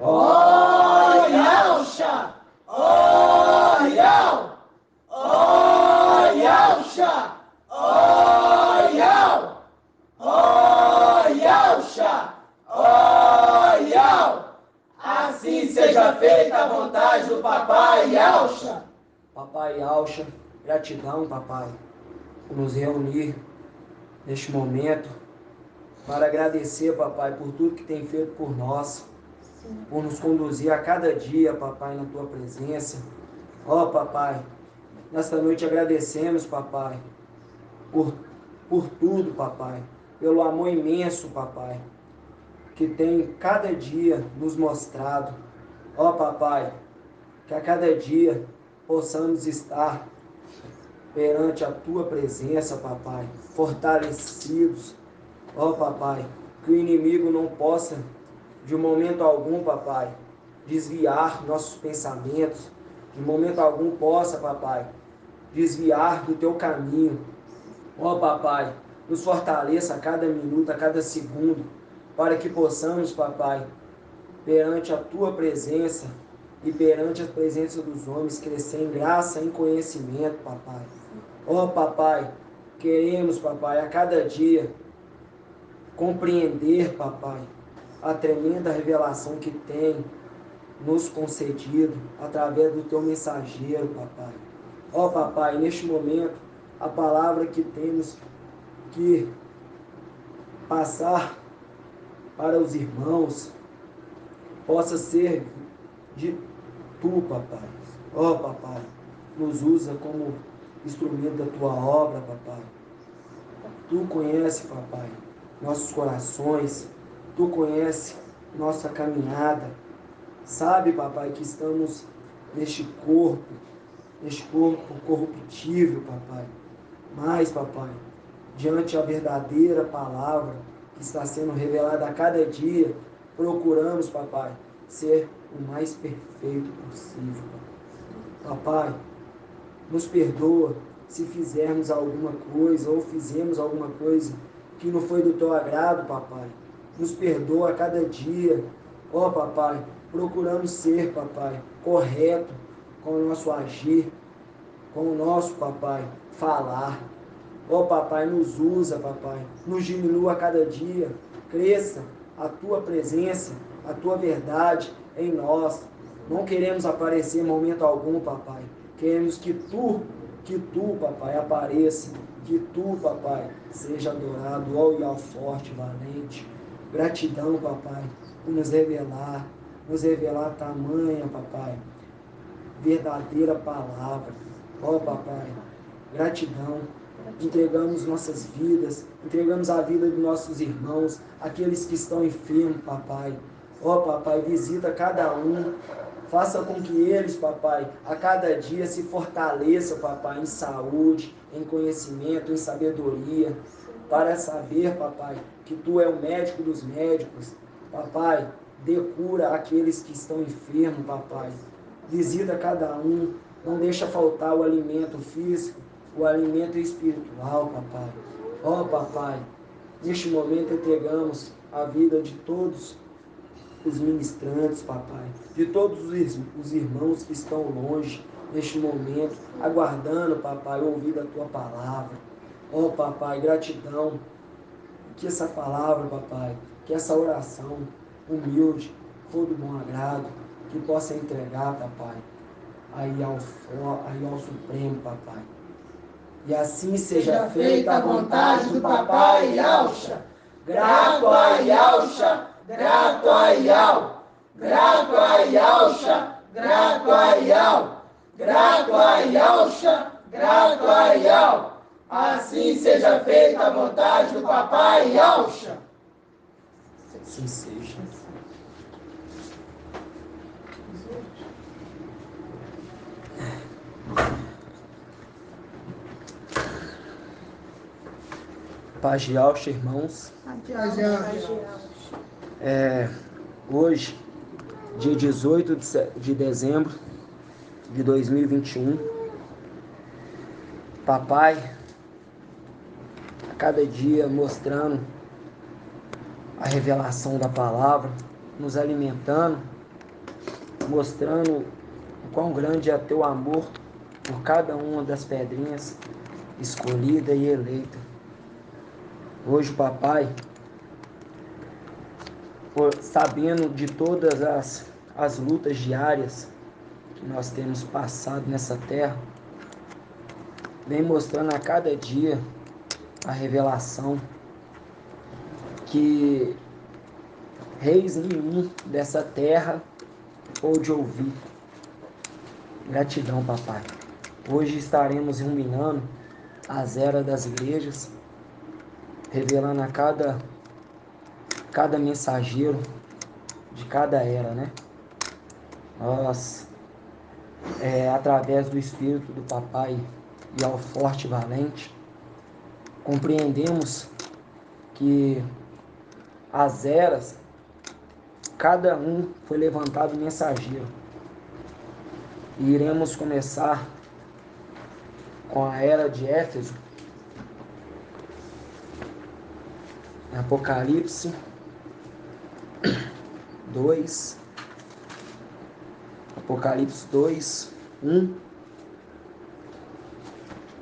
Ó Yalcha! Ó Yal! Ó Yalcha! Ó Yal! Ó Yalcha! Ó Yal! Assim seja feita a vontade do Papai Yalcha. Papai Yalcha, gratidão, papai, por nos reunir neste momento, para agradecer, papai, por tudo que tem feito por nós, por nos conduzir a cada dia, papai, na tua presença. Ó, papai, nesta noite agradecemos, papai, por tudo, papai, pelo amor imenso, papai, que tem cada dia nos mostrado. Ó, papai, que a cada dia possamos estar perante a tua presença, papai, fortalecidos. Ó, papai, que o inimigo não possa, de momento algum, papai, desviar nossos pensamentos, de momento algum possa, papai, desviar do teu caminho. Ó, papai, nos fortaleça a cada minuto, a cada segundo, para que possamos, papai, perante a tua presença e perante a presença dos homens, crescer em graça e em conhecimento, papai. Ó, papai, queremos, papai, a cada dia compreender, papai, a tremenda revelação que tem nos concedido através do teu mensageiro, papai. Ó, papai, neste momento, a palavra que temos que passar para os irmãos possa ser de tu, papai. Ó, papai, nos usa como instrumento da tua obra, papai. Tu conhece, papai, nossos corações, tu conhece nossa caminhada. Sabe, papai, que estamos neste corpo corruptível, papai. Mas, papai, diante a verdadeira palavra que está sendo revelada a cada dia, procuramos, papai, ser o mais perfeito possível. Papai, nos perdoa se fizermos alguma coisa ou fizemos alguma coisa que não foi do teu agrado, papai. Nos perdoa a cada dia. Ó, papai, procuramos ser, papai, correto com o nosso agir, com o nosso, papai, falar. Ó, papai, nos usa, papai, nos diminua a cada dia. Cresça a tua presença, a tua verdade em nós. Não queremos aparecer em momento algum, papai. Queremos que tu, papai, apareça, que tu, papai, seja adorado, ó Ial forte, valente. Gratidão, papai, por nos revelar tamanha, papai, verdadeira palavra. Ó, papai, gratidão. Entregamos nossas vidas, entregamos a vida dos nossos irmãos, aqueles que estão enfermos, papai. Ó, papai, visita cada um. Faça com que eles, papai, a cada dia se fortaleçam, papai, em saúde, em conhecimento, em sabedoria, para saber, papai, que tu é o médico dos médicos. Papai, dê cura àqueles que estão enfermos, papai. Visita cada um, não deixa faltar o alimento físico, o alimento espiritual, papai. Ó, papai, neste momento entregamos a vida de todos os ministrantes, papai, de todos os irmãos que estão longe neste momento, aguardando, papai, ouvir a tua palavra. Ó, papai, gratidão, que essa palavra, papai, que essa oração humilde, for do bom agrado, que possa entregar, papai, aí ao Supremo, papai. E assim seja feita a vontade do Papai Yalcha. Grato a Yalcha, grato a Yal, grato a Yalcha, grato a Yal, grato a Yalcha, grato a Yal. Assim seja feita a vontade do Papai Yalcha. Assim seja. Paz de Yalcha, irmãos. Hoje, dia 18 de dezembro de 2021, papai, a cada dia mostrando a revelação da palavra, nos alimentando, mostrando o quão grande é teu amor por cada uma das pedrinhas escolhida e eleita. Hoje, papai, sabendo de todas as lutas diárias que nós temos passado nessa terra, vem mostrando a cada dia a revelação que reis nenhum dessa terra pôde ouvir. Gratidão, papai. Hoje estaremos iluminando as eras das igrejas, revelando a cada mensageiro de cada era, né? Nós, através do Espírito do Papai e ao forte e valente, compreendemos que as eras, cada um foi levantado mensageiro. E iremos começar com a era de Éfeso, Apocalipse 2, Apocalipse 2, 1,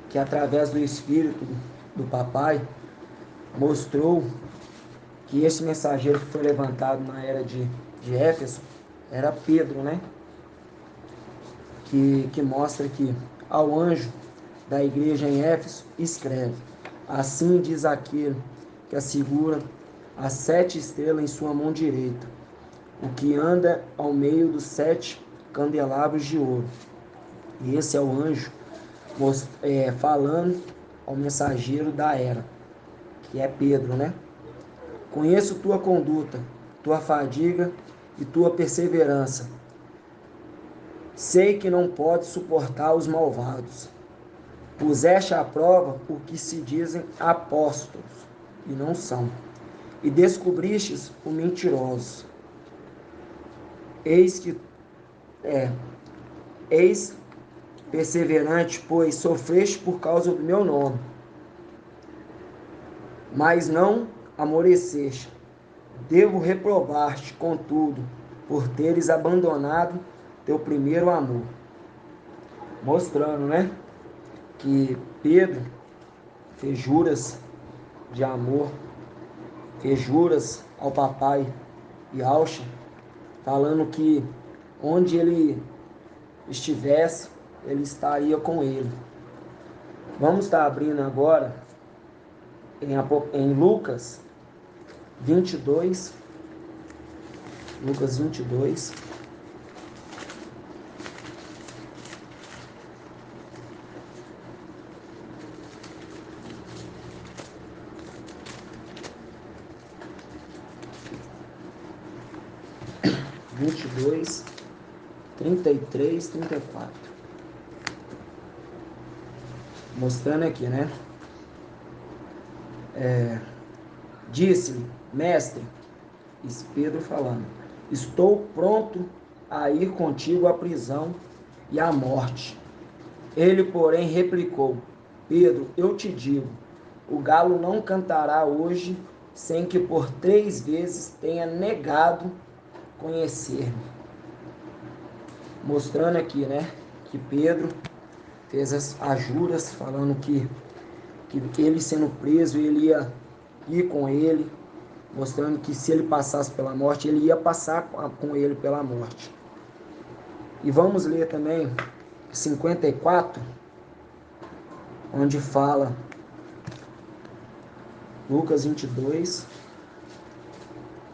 que através do Espírito do Papai mostrou que esse mensageiro que foi levantado na era de Éfeso era Pedro, né? Que mostra que ao anjo da igreja em Éfeso escreve: assim diz aquele que assegura as 7 estrelas em sua mão direita, o que anda ao meio dos 7 candelabros de ouro. E esse é o anjo falando ao mensageiro da era, que é Pedro, né? Conheço tua conduta, tua fadiga e tua perseverança. Sei que não podes suportar os malvados. Puseste à prova o que se dizem apóstolos, e não são. E descobristes o mentiroso. Eis perseverante, pois sofreste por causa do meu nome, mas não amoleceste. Devo reprovar-te, contudo, por teres abandonado teu primeiro amor. Mostrando, né, que Pedro fez juras de amor, fez juras ao papai Yahshua, falando que onde ele estivesse, ele estaria com ele. Vamos estar abrindo agora em Lucas 22, Lucas 22, vinte e dois, 33, 34. Mostrando aqui, né? Disse-lhe, mestre, Pedro falando, estou pronto a ir contigo à prisão e à morte. Ele, porém, replicou, Pedro, eu te digo, o galo não cantará hoje sem que por 3 vezes tenha negado conhecer-me. Mostrando aqui, né, que Pedro fez as juras, falando que ele sendo preso, ele ia ir com ele, mostrando que se ele passasse pela morte, ele ia passar com ele pela morte. E vamos ler também 54, onde fala, Lucas 22,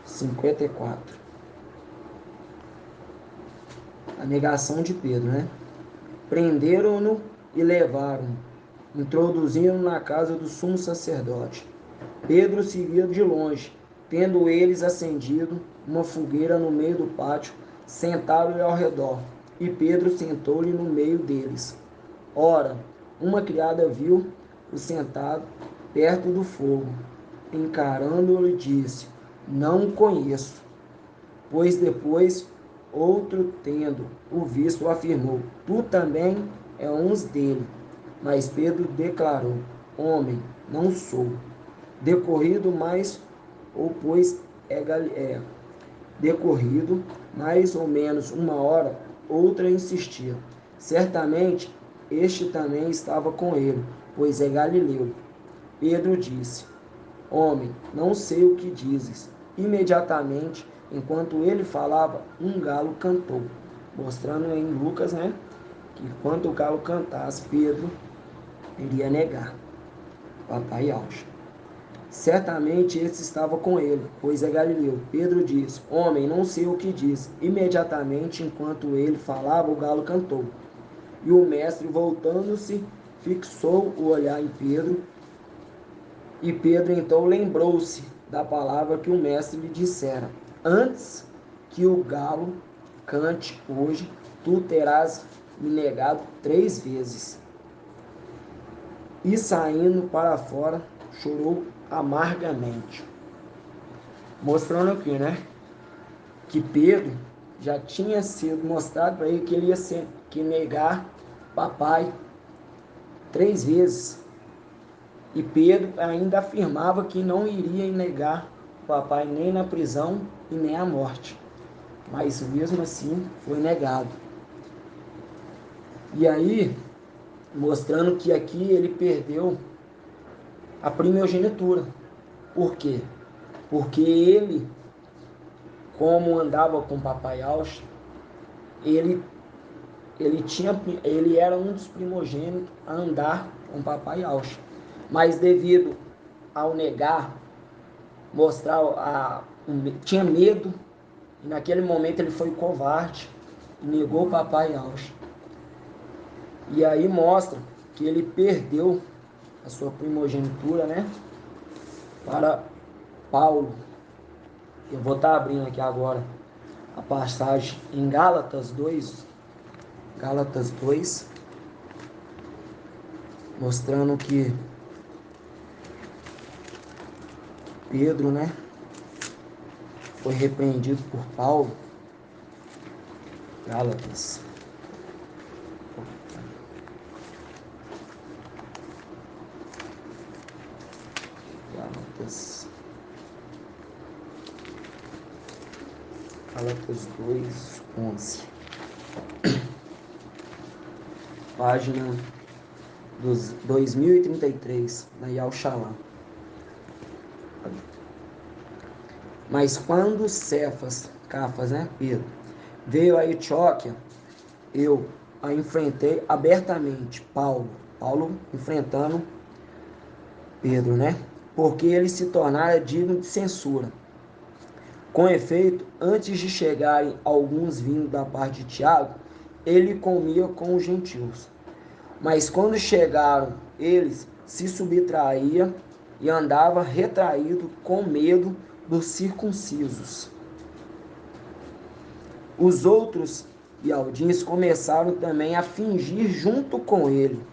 54. A negação de Pedro, né? Prenderam-no e levaram-no, introduzindo-no na casa do sumo sacerdote. Pedro seguia de longe, tendo eles acendido uma fogueira no meio do pátio, sentaram-lhe ao redor, e Pedro sentou-lhe no meio deles. Ora, uma criada viu-o sentado perto do fogo, encarando-o, disse, não o conheço. Pois depois, outro, tendo o visto, afirmou, tu também é um dele. Mas Pedro declarou, homem, não sou. Decorrido mais, ou pois é Galileia. Decorrido mais ou menos uma hora, outra insistia. Certamente este também estava com ele, pois é Galileu. Pedro disse: Homem, não sei o que dizes. Imediatamente, enquanto ele falava, um galo cantou. Mostrando em Lucas, né, que quando o galo cantasse, Pedro iria negar papai Alcha. Certamente esse estava com ele, pois é Galileu. Pedro diz: Homem, não sei o que diz. Imediatamente, enquanto ele falava, o galo cantou. E o mestre, voltando-se, fixou o olhar em Pedro. E Pedro então lembrou-se da palavra que o mestre lhe dissera: Antes que o galo cante hoje, tu terás me negado 3 vezes. E saindo para fora, chorou amargamente. Mostrando aqui, né, que Pedro já tinha sido mostrado para ele que ele ia que negar papai 3 vezes. E Pedro ainda afirmava que não iria negar o papai nem na prisão e nem à morte. Mas mesmo assim foi negado. E aí, mostrando que aqui ele perdeu a primogenitura. Por quê? Porque ele, como andava com o papai Alcha, ele era um dos primogênitos a andar com o papai Alcha. Mas devido ao negar, tinha medo, e naquele momento ele foi covarde e negou o papai Alcha. E aí mostra que ele perdeu a sua primogenitura, né, para Paulo. Eu vou estar abrindo aqui agora a passagem em Gálatas 2, mostrando que Pedro, né, foi repreendido por Paulo. Gálatas. Gálatas 2, 11. Página 2033, na Yal Shalom. Mas quando Cafas, né, Pedro, veio a Etióquia, eu a enfrentei abertamente. Paulo enfrentando Pedro, né? Porque ele se tornara digno de censura. Com efeito, antes de chegarem alguns vindo da parte de Tiago, ele comia com os gentios. Mas quando chegaram, eles se subtraía e andava retraído com medo dos circuncisos. Os outros ialdins começaram também a fingir junto com ele,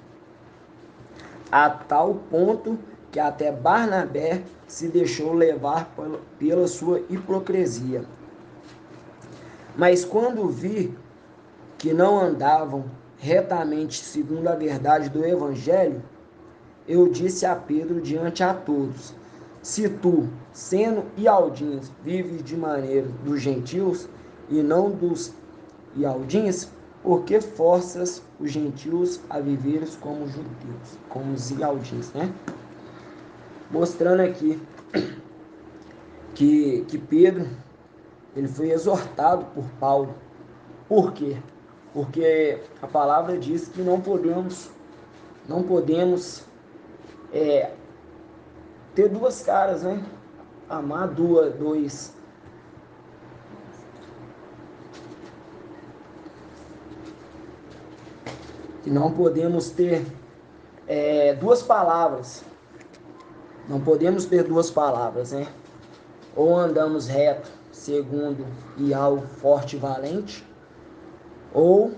a tal ponto que até Barnabé se deixou levar pela sua hipocrisia. Mas quando vi que não andavam retamente segundo a verdade do Evangelho, eu disse a Pedro diante a todos: se tu, sendo ialdins, vives de maneira dos gentios e não dos ialdins, por que forças os gentios a viveres como judeus, como os ialdins, né? Mostrando aqui que Pedro, ele foi exortado por Paulo. Por quê? Porque a palavra diz que não podemos ter duas caras, né? Amar dois. Que não podemos ter duas palavras. Não podemos ter duas palavras, né? Ou andamos reto, segundo Ial forte e valente, ou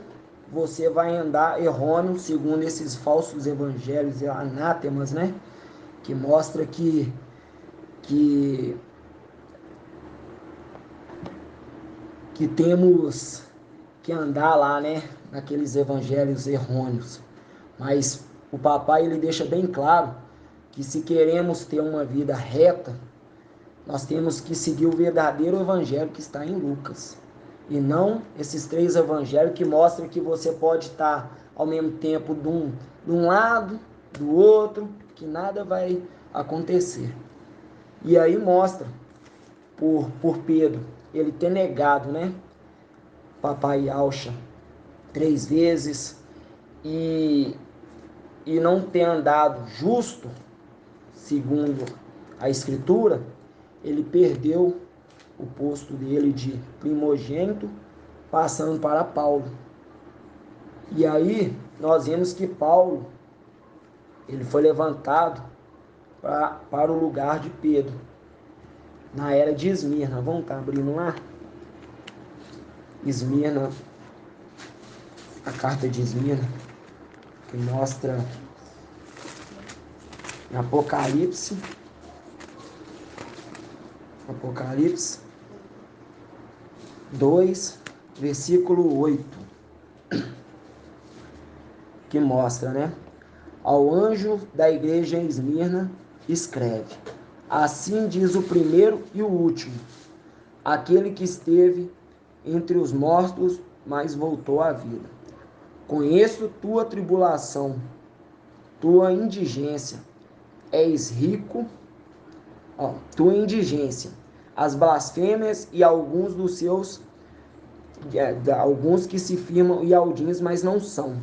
você vai andar errôneo, segundo esses falsos evangelhos e anátemas, né? Que mostra que temos que andar lá, né? Naqueles evangelhos errôneos. Mas o papai, ele deixa bem claro que se queremos ter uma vida reta, Nós temos que seguir o verdadeiro evangelho que está em Lucas. E não esses 3 evangelhos que mostram que você pode estar ao mesmo tempo de um lado, do outro, que nada vai acontecer. E aí mostra por Pedro, ele ter negado, né? Papai Yaucha 3 vezes e não ter andado justo, segundo a Escritura, ele perdeu o posto dele de primogênito, passando para Paulo. E aí nós vemos que Paulo, ele foi levantado para o lugar de Pedro, na era de Esmirna. Vamos estar abrindo lá? Esmirna, a carta de Esmirna, que mostra em Apocalipse 2, versículo 8, que mostra, né? Ao anjo da igreja em Esmirna, escreve: assim diz o primeiro e o último, aquele que esteve entre os mortos, mas voltou à vida. Conheço tua tribulação, tua indigência, és rico, tua indigência, as blasfêmias e alguns dos seus, alguns que se firmam ialdins, mas não são.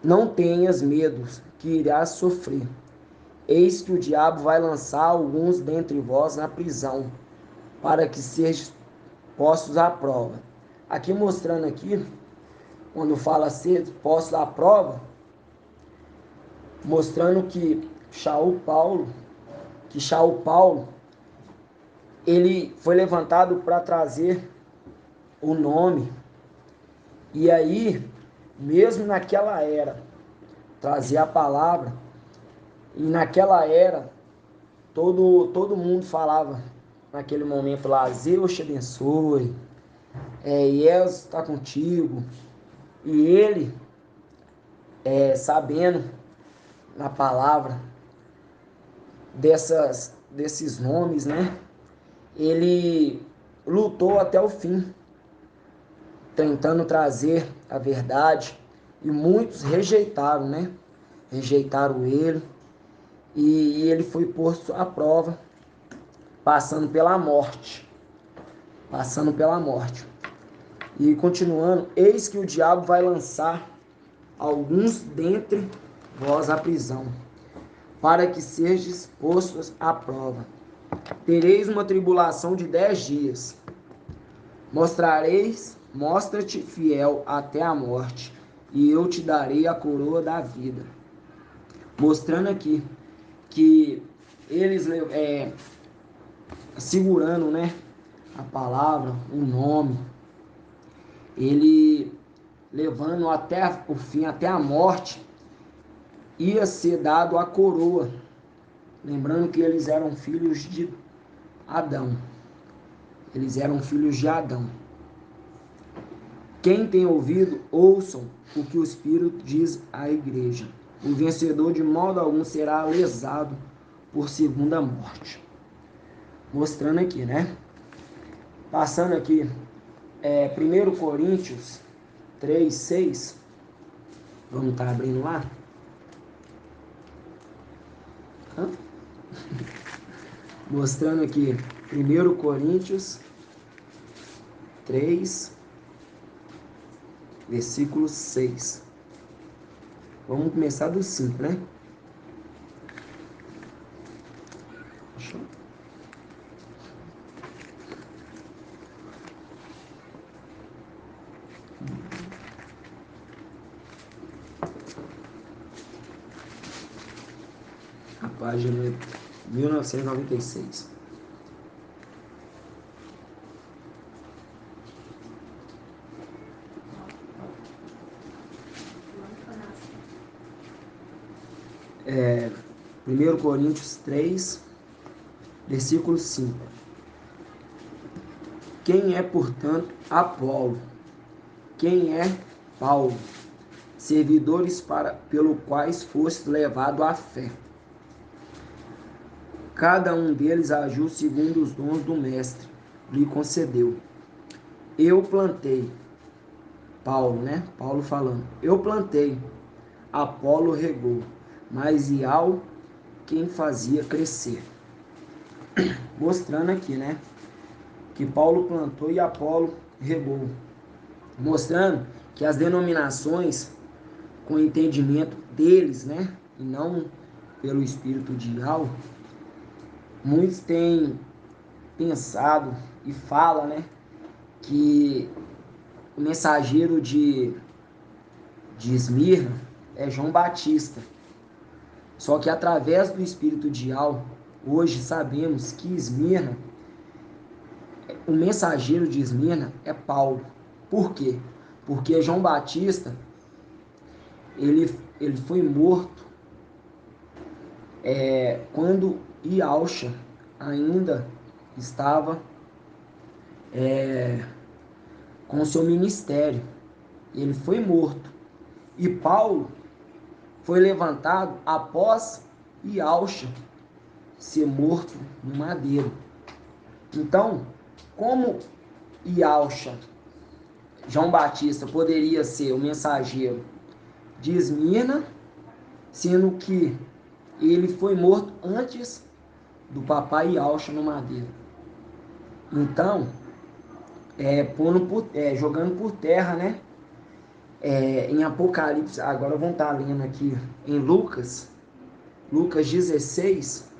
Não tenhas medo, que irás sofrer. Eis que o diabo vai lançar alguns dentre vós na prisão, para que sejam postos à prova. Aqui mostrando aqui, quando fala ser postos à prova, mostrando que Shaul Paulo, ele foi levantado para trazer o nome. E aí, mesmo naquela era, trazer a palavra. E naquela era, todo mundo falava, naquele momento lá, Deus te abençoe, Jesus está contigo. E ele, sabendo na palavra desses nomes, né? Ele lutou até o fim, tentando trazer a verdade, e muitos rejeitaram, né? Rejeitaram ele, e ele foi posto à prova, passando pela morte. E continuando, eis que o diabo vai lançar alguns dentre vós à prisão, para que sejais postos à prova. Tereis uma tribulação de 10 dias. Mostra-te fiel até a morte, e eu te darei a coroa da vida. Mostrando aqui que eles, segurando, né, a palavra, o nome, ele levando até o fim, até a morte, ia ser dado a coroa. Lembrando que eles eram filhos de Adão. Quem tem ouvido, ouçam o que o Espírito diz à igreja. O vencedor de modo algum será lesado por segunda morte. Mostrando aqui, né? Passando aqui, 1 Coríntios 3, 6. Vamos estar abrindo lá? Mostrando aqui, 1 Coríntios 3, versículo 6. Vamos começar do 5, né? Deixa eu... A página 1996. É, 1 Coríntios 3, versículo 5. Quem é, portanto, Apolo? Quem é Paulo? Servidores pelo quais foste levado à fé. Cada um deles agiu segundo os dons do mestre lhe concedeu. Eu plantei, Paulo, né? Paulo falando. Eu plantei, Apolo regou, mas Iau quem fazia crescer. Mostrando aqui, né? Que Paulo plantou e Apolo regou. Mostrando que as denominações, com o entendimento deles, né? E não pelo espírito de Iau, muitos têm pensado e fala, né? Que o mensageiro de Esmirna é João Batista. Só que através do espírito de Iau, hoje sabemos que Esmirna, o mensageiro de Esmirna é Paulo. Por quê? Porque João Batista, ele foi morto quando Iaucha ainda estava com o seu ministério. Ele foi morto. E Paulo foi levantado após Iaucha ser morto no madeiro. Então, como Iaucha, João Batista, poderia ser o mensageiro de Esmirna, sendo que ele foi morto antes do papai Iaucha no madeiro. Então, jogando por terra, né? Em Apocalipse, agora vamos estar lendo aqui em Lucas 16.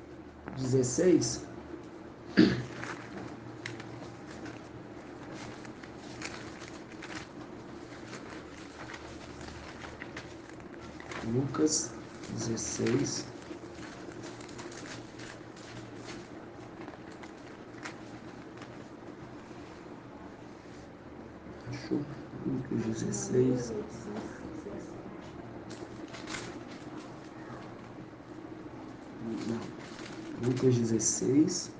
Lucas 16. Achou? Lucas 16. Não. Lucas 16.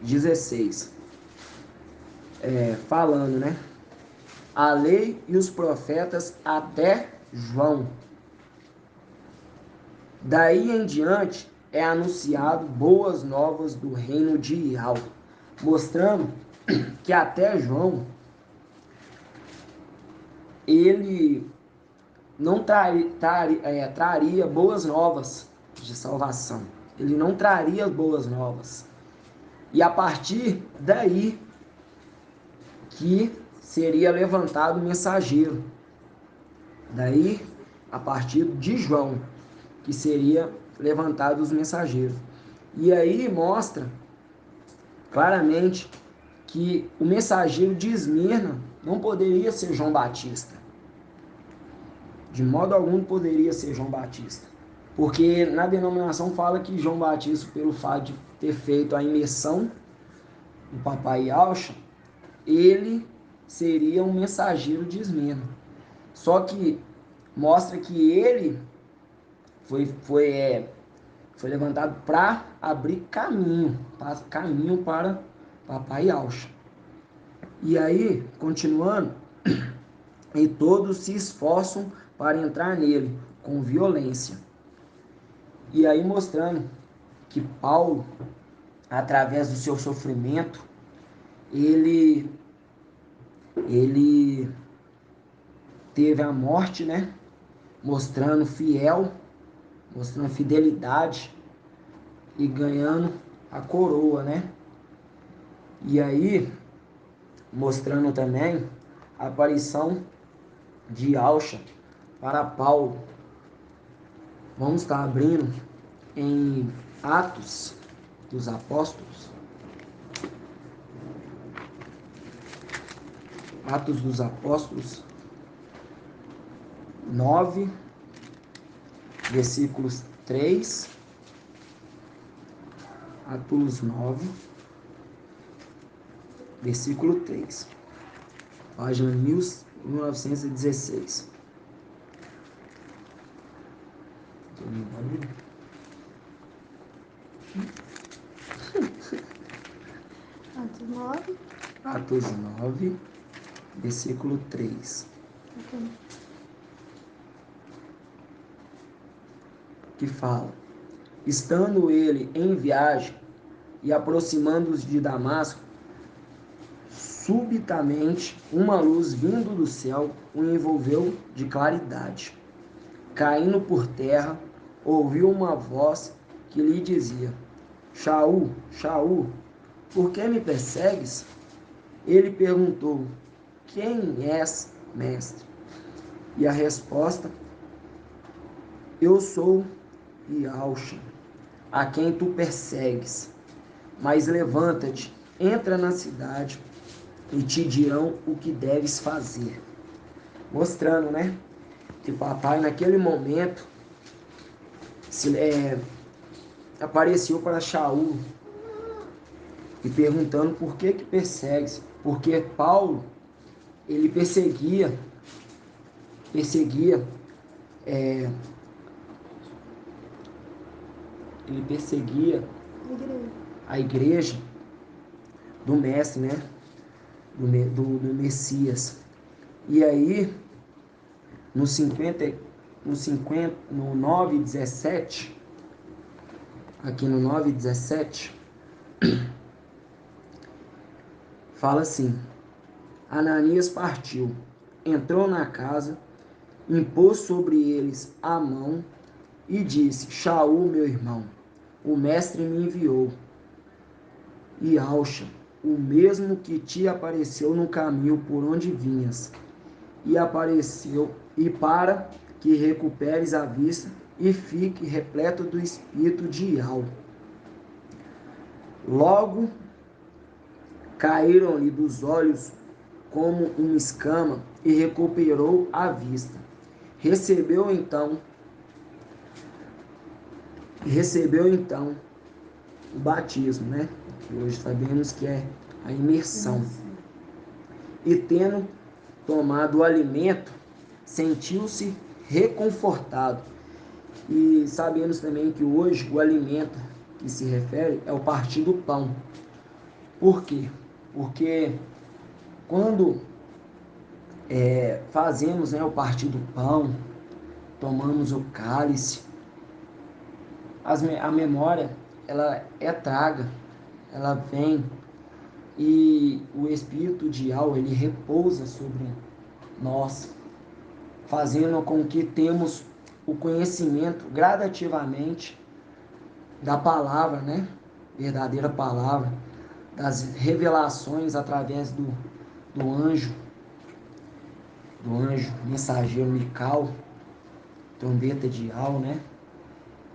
16. Falando, né? A lei e os profetas até João. Daí em diante é anunciado boas novas do reino de Iau, mostrando que até João ele não traria boas novas de salvação. Ele não traria boas novas. E a partir daí que seria levantado o mensageiro. Daí, a partir de João, que seria levantado os mensageiros. E aí mostra claramente que o mensageiro de Esmirna não poderia ser João Batista. De modo algum poderia ser João Batista. Porque na denominação fala que João Batista, pelo fato de ter feito a imersão do papai Iaucha, ele seria um mensageiro de Esmirna. Só que mostra que ele foi levantado para abrir caminho para papai Iaucha. E aí, continuando, e todos se esforçam para entrar nele com violência. E aí mostrando que Paulo, através do seu sofrimento, ele teve a morte, né? Mostrando fidelidade e ganhando a coroa, né? E aí, mostrando também a aparição de Iaucha para Paulo. Vamos estar abrindo em Atos dos Apóstolos. Atos dos Apóstolos 9, versículos 3. Atos 9, versículo 3. Página 1916. Atos 9. Atos 9, versículo 3. Okay. Que fala: Estando ele em viagem e aproximando-se de Damasco, subitamente uma luz vindo do céu o envolveu de claridade. Caindo por terra, ouviu uma voz que lhe dizia: Shaul, Shaul, por que me persegues? Ele perguntou: Quem és, mestre? E a resposta: Eu sou Yahshua, a quem tu persegues. Mas levanta-te, entra na cidade e te dirão o que deves fazer. Mostrando, né, que papai naquele momento apareceu para Shaul e perguntando por que persegues. Porque Paulo, ele perseguia é, ele perseguia a igreja do mestre, né? Do Messias. E aí, no 9:17, aqui no 9:17, fala assim: Ananias partiu, entrou na casa, impôs sobre eles a mão e disse: Shaul, meu irmão, o mestre me enviou. E Yahshua, o mesmo que te apareceu no caminho por onde vinhas, e apareceu, e para que recuperes a vista e fique repleto do espírito de Yahweh. Logo caíram-lhe dos olhos como uma escama e recuperou a vista. Recebeu então o batismo, né? Que hoje sabemos que é a imersão. E tendo tomado o alimento, sentiu-se reconfortado. E sabemos também que hoje o alimento que se refere é o partir do pão. Por quê? Porque quando fazemos, né, o partir do pão, tomamos o cálice, a memória ela é traga, ela vem e o Espírito de Yahweh, ele repousa sobre nós, fazendo com que temos o conhecimento gradativamente da palavra, né? Verdadeira palavra, das revelações através do anjo mensageiro Mical, trombeta de Yahweh, né?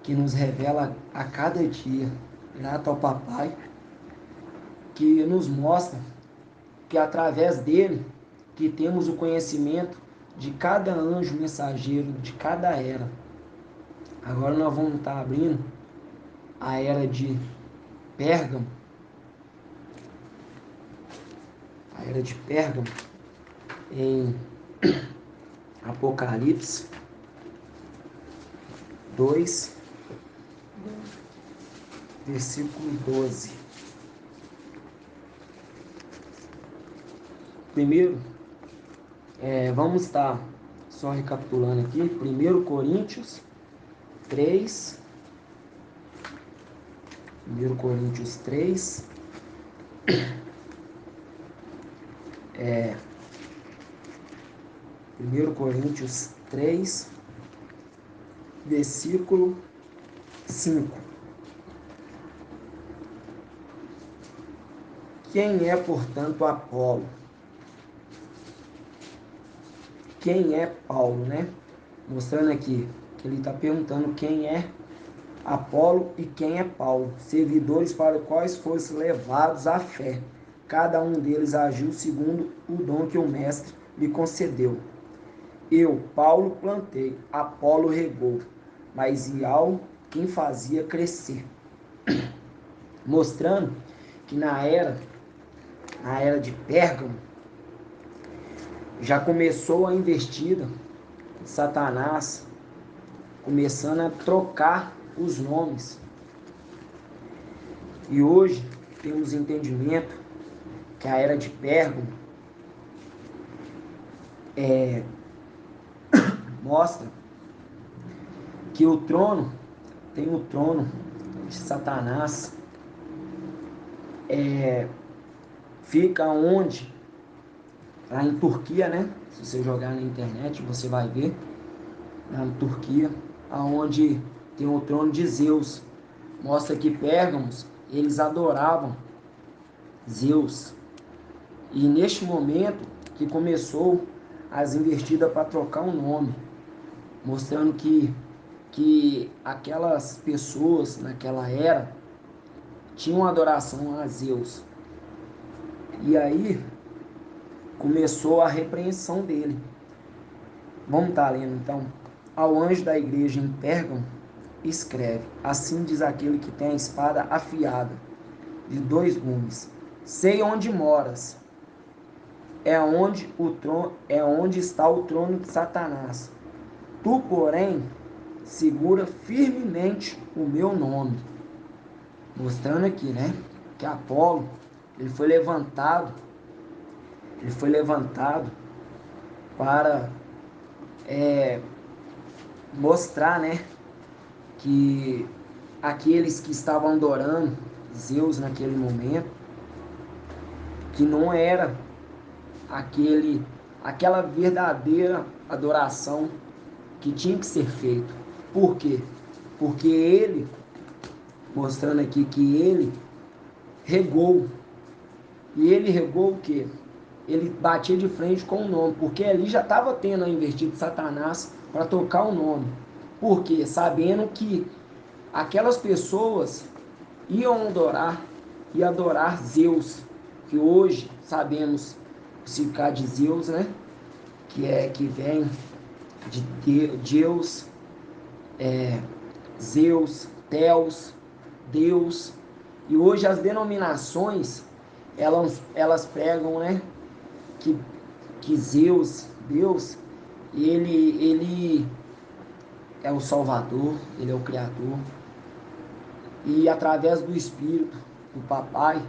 Que nos revela a cada dia, grato ao papai, que nos mostra que através dele que temos o conhecimento de cada anjo mensageiro, de cada era. Agora nós vamos estar abrindo a era de Pérgamo, em Apocalipse 2, versículo 12. Primeiro, vamos estar só recapitulando aqui, 1 Coríntios 3, 1 Coríntios 3, 1 Coríntios 3, versículo 5. Quem é, portanto, Apolo? Quem é Paulo, né? Mostrando aqui que ele está perguntando quem é Apolo e quem é Paulo, servidores para os quais fossem levados à fé. Cada um deles agiu segundo o dom que o mestre lhe concedeu. Eu, Paulo, plantei, Apolo regou, mas Yahweh quem fazia crescer. Mostrando que na era de Pérgamo, já começou a investida, Satanás começando a trocar os nomes. E hoje temos entendimento que a era de Pérgamo mostra que o trono tem o trono de Satanás, fica onde? Lá em Turquia, né? Se você jogar na internet, você vai ver. Lá na Turquia, aonde tem o trono de Zeus. Mostra que Pérgamos, eles adoravam Zeus. E neste momento que começou as investidas para trocar o nome, mostrando que aquelas pessoas naquela era tinham adoração a Zeus. E aí começou a repreensão dele. Vamos estar lendo então. Ao anjo da igreja em Pérgamo, escreve: assim diz aquele que tem a espada afiada de 2 gumes. Sei onde moras. É onde está o trono de Satanás. Tu, porém, segura firmemente o meu nome. Mostrando aqui, né? Que Apolo, ele foi levantado para mostrar, né? Que aqueles que estavam adorando Zeus naquele momento, que não era aquela verdadeira adoração que tinha que ser feito. Por quê? Porque ele, mostrando aqui que ele regou. E ele regou o quê? Ele batia de frente com o nome, porque ali já estava tendo a investida de Satanás para tocar o nome. Por quê? Sabendo que aquelas pessoas iam adorar Zeus, que hoje sabemos o significado de Zeus, né? Que vem de Deus, Zeus, Theos, Deus. E hoje as denominações, elas pregam, né, que Zeus, Deus, ele é o Salvador, ele é o Criador. E através do Espírito, do Papai,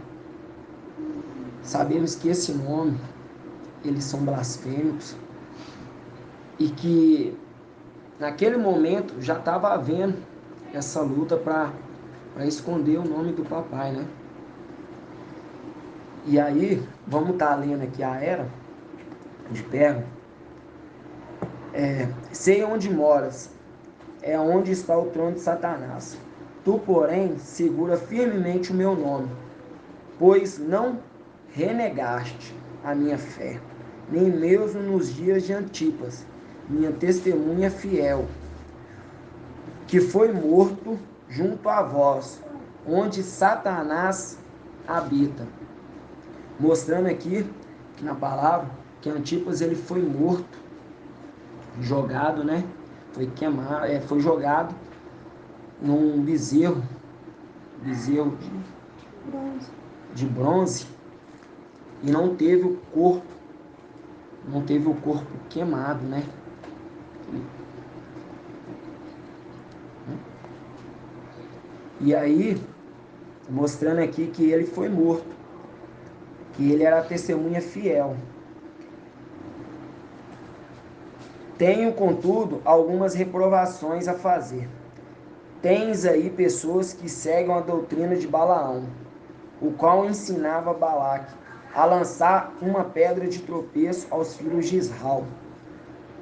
sabemos que esse nome, eles são blasfêmicos. E que naquele momento já estava havendo essa luta para esconder o nome do Papai, né? E aí, vamos estar lendo aqui a era de Pérgamo. Sei onde moras, é onde está o trono de Satanás. Tu, porém, segura firmemente o meu nome, pois não renegaste a minha fé, nem mesmo nos dias de Antipas, minha testemunha fiel, que foi morto junto a vós, onde Satanás habita. Mostrando aqui, na palavra, que Antipas ele foi morto, jogado, né? Foi queimado, foi jogado num bezerro de bronze, e não teve o corpo queimado, né? E aí, mostrando aqui que ele foi morto, que ele era a testemunha fiel. Tenho, contudo, algumas reprovações a fazer. Tens aí pessoas que seguem a doutrina de Balaão, o qual ensinava Balaque a lançar uma pedra de tropeço aos filhos de Israel,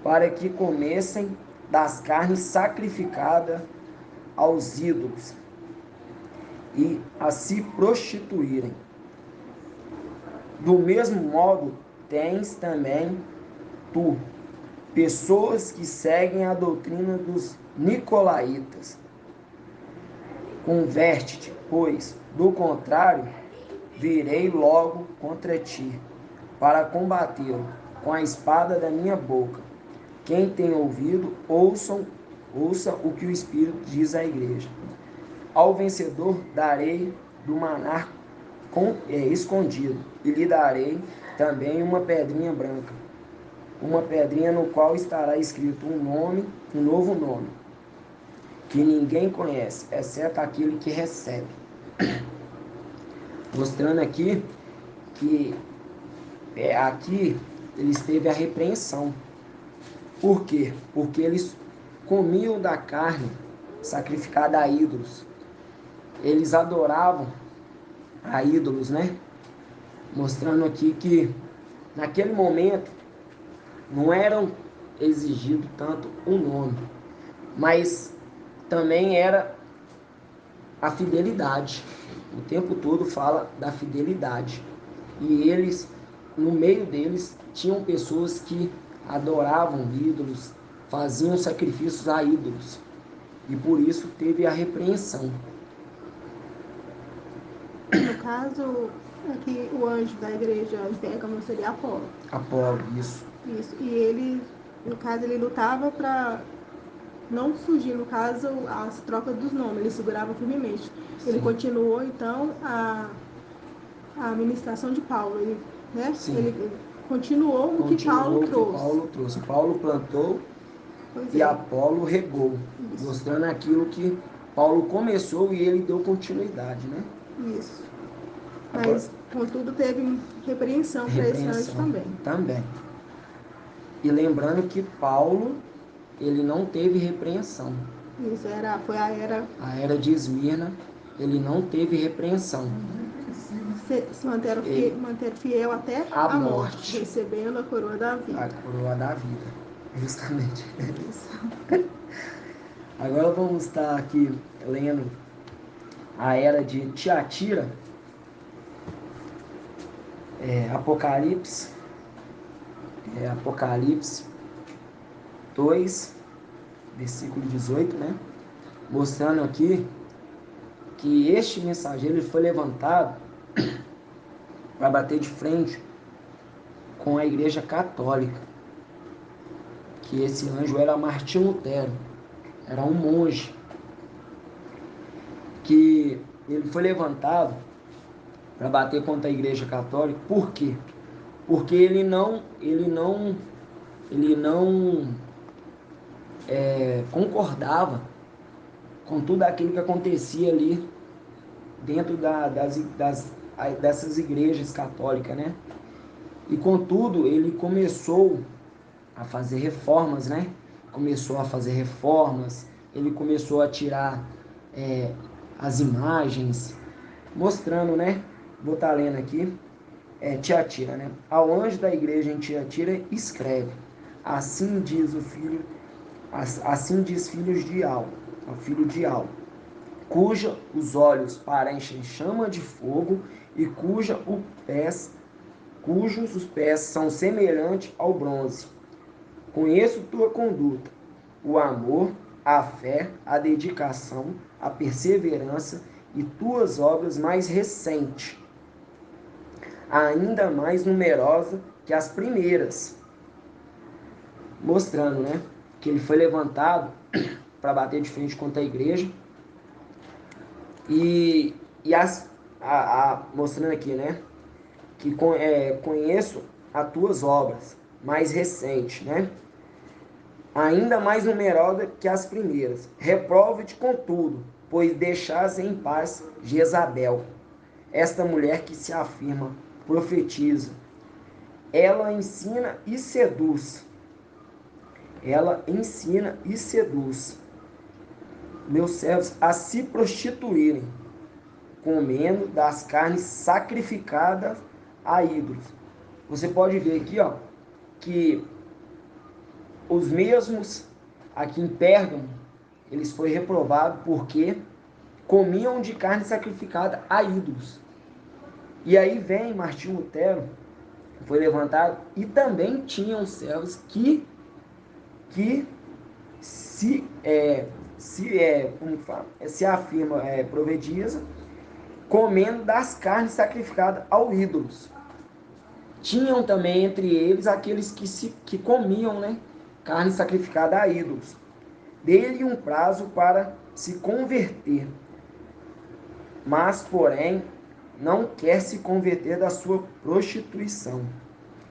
para que comessem das carnes sacrificadas aos ídolos e a se prostituírem. Do mesmo modo, tens também tu pessoas que seguem a doutrina dos nicolaítas. Converte-te, pois, do contrário, virei logo contra ti, para combatê-lo com a espada da minha boca. Quem tem ouvido, ouça o que o Espírito diz à igreja. Ao vencedor darei do maná escondido, e lhe darei também uma pedrinha branca, uma pedrinha no qual estará escrito um novo nome, que ninguém conhece, exceto aquele que recebe. Mostrando aqui que aqui eles teve a repreensão. Por quê? Porque eles comiam da carne sacrificada a ídolos. Eles adoravam a ídolos, né? Mostrando aqui que naquele momento não eram exigido tanto um nome, mas também era a fidelidade. O tempo todo fala da fidelidade. E eles, no meio deles, tinham pessoas que adoravam ídolos, faziam sacrifícios a ídolos. E por isso teve a repreensão. No caso, aqui o anjo da igreja em Pérgamo seria Apolo. Apolo, isso. Isso. E ele, no caso, ele lutava para não surgir, no caso, as trocas dos nomes. Ele segurava firmemente. Ele Sim. continuou, então, a ministração de Paulo. Ele, né? Sim. Ele continuou o que Paulo trouxe. Paulo plantou Pois e é. Apolo regou, Isso. mostrando aquilo que Paulo começou e ele deu continuidade, né? Isso. Agora, Mas, contudo, teve repreensão para esse anjo também. E lembrando que Paulo, ele não teve repreensão. Isso, foi a era. A era de Esmirna, ele não teve repreensão. Se manteram fiel até A a morte. recebendo a coroa da vida. A coroa da vida, justamente. Isso. Agora vamos estar aqui lendo a era de Tiatira, Apocalipse 2, versículo 18, né? Mostrando aqui que este mensageiro ele foi levantado para bater de frente com a Igreja Católica, que esse anjo era Martinho Lutero, era um monge, que ele foi levantado para bater contra a Igreja Católica. Por quê? Porque ele não concordava com tudo aquilo que acontecia ali dentro dessas igrejas católicas, né? E contudo, ele começou a fazer reformas, né? Ele começou a tirar as imagens, mostrando, né? Vou estar lendo aqui, Tiatira, né? Ao anjo da igreja em Tiatira escreve: assim diz filho de Al, cuja os olhos parecem chama de fogo e cujos os pés são semelhantes ao bronze. Conheço tua conduta, o amor, a fé, a dedicação, a perseverança e tuas obras mais recentes, ainda mais numerosa que as primeiras. Mostrando, né, que ele foi levantado para bater de frente contra a igreja e mostrando aqui, né, que conheço as tuas obras mais recentes, né, ainda mais numerosa que as primeiras. Reprova-te contudo, pois deixaste em paz Jezabel, esta mulher que se afirma profetiza. Ela ensina e seduz. Meus servos a se prostituírem, comendo das carnes sacrificadas a ídolos. Você pode ver aqui, ó, que os mesmos aqui em Pérgamo, eles foram reprovados porque comiam de carne sacrificada a ídolos. E aí vem Martinho Lutero, foi levantado, e também tinham servos que se afirma, profetiza, comendo das carnes sacrificadas aos ídolos. Tinham também entre eles aqueles que comiam, né, carne sacrificada a ídolos. Dê-lhe um prazo para se converter, mas, porém, não quer se converter da sua prostituição.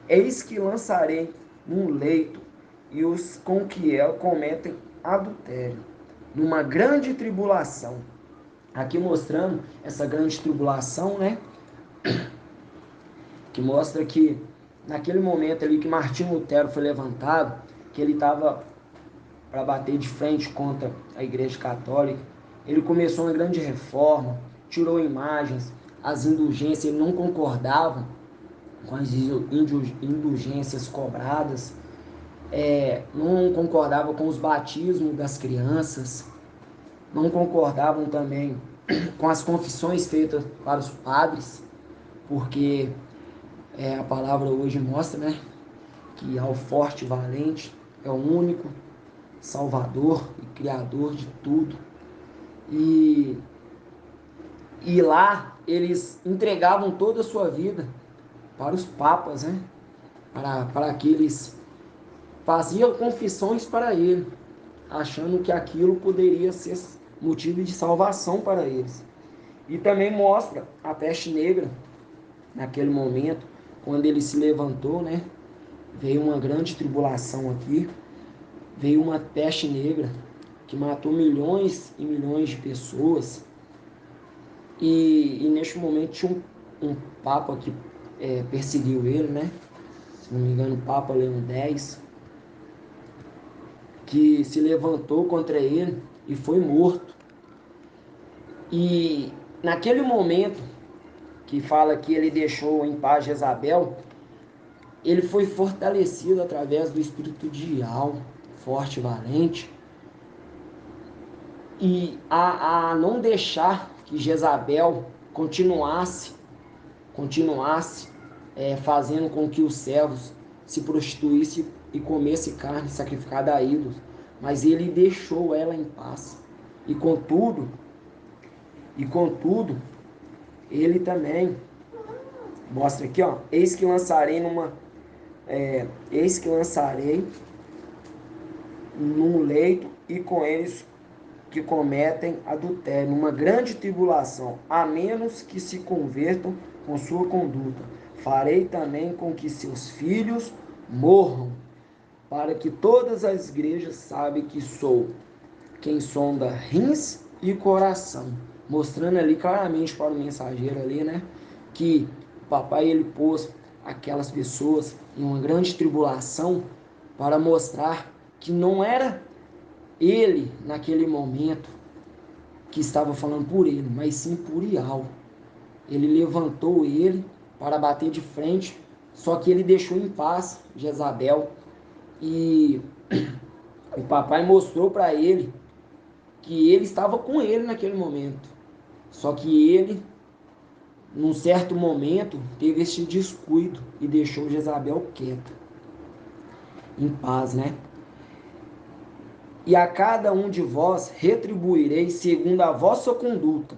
Eis que lançarei num leito e os com que ela cometem adultério, numa grande tribulação. Aqui mostrando essa grande tribulação, né? Que mostra que naquele momento ali que Martinho Lutero foi levantado, que ele estava para bater de frente contra a Igreja Católica. Ele começou uma grande reforma, tirou imagens, as indulgências, ele não concordava com as indulgências cobradas, não concordava com os batismos das crianças, não concordavam também com as confissões feitas para os padres, porque a palavra hoje mostra, né, que ao forte e valente é o único Salvador e Criador de tudo. E lá eles entregavam toda a sua vida para os papas, né? Para que eles faziam confissões para ele, achando que aquilo poderia ser motivo de salvação para eles. E também mostra a peste negra, naquele momento, quando ele se levantou, né? Veio uma grande tribulação aqui, veio uma peste negra que matou milhões e milhões de pessoas. E neste momento tinha um papa que perseguiu ele, né? Se não me engano, o Papa Leão X, que se levantou contra ele e foi morto. E naquele momento que fala que ele deixou em paz Jezabel, ele foi fortalecido através do espírito de alma, forte e valente, e a não deixar que Jezabel continuasse fazendo com que os servos se prostituíssem e comessem carne sacrificada a ídolos, mas ele deixou ela em paz. E contudo, ele também mostra aqui, ó, eis que lançarei num leito e com eles que cometem adultério, numa grande tribulação, a menos que se convertam com sua conduta. Farei também com que seus filhos morram, para que todas as igrejas saibam que sou quem sonda rins e coração. Mostrando ali claramente para o mensageiro ali, né, que o papai ele pôs aquelas pessoas em uma grande tribulação para mostrar que não era ele naquele momento que estava falando por ele, mas sim por Ial. Ele levantou ele para bater de frente, só que ele deixou em paz Jezabel. E o papai mostrou para ele que ele estava com ele naquele momento. Só que ele, num certo momento, teve esse descuido e deixou Jezabel quieta, em paz, né? E a cada um de vós retribuirei segundo a vossa conduta.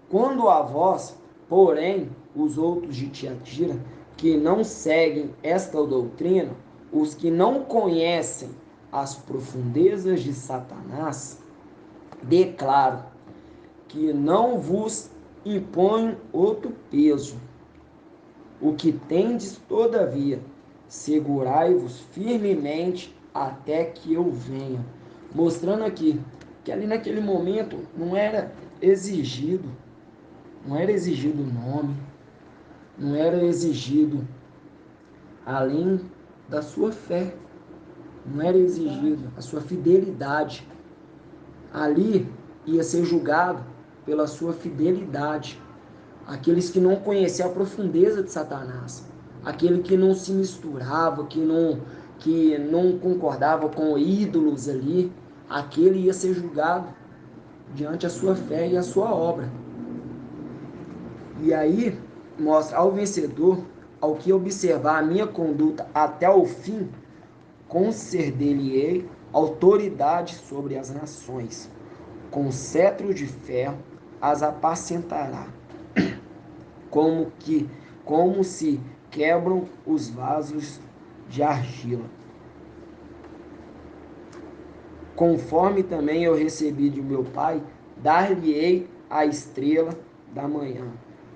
Quando a vós, porém, os outros de Tiatira, que não seguem esta doutrina, os que não conhecem as profundezas de Satanás, declaro que não vos imponho outro peso. O que tendes, todavia, segurai-vos firmemente até que eu venha. Mostrando aqui que ali naquele momento não era exigido o nome, não era exigido além da sua fé, não era exigido a sua fidelidade. Ali ia ser julgado pela sua fidelidade. Aqueles que não conheciam a profundeza de Satanás, aquele que não se misturava, que não concordava com ídolos ali, aquele ia ser julgado diante a sua fé e a sua obra. E aí mostra ao vencedor, ao que observar a minha conduta até o fim, conceder-lhe-ei autoridade sobre as nações, com cetro de ferro as apacentará, como se quebram os vasos de argila. Conforme também eu recebi de meu Pai, dar-lhe-ei a estrela da manhã.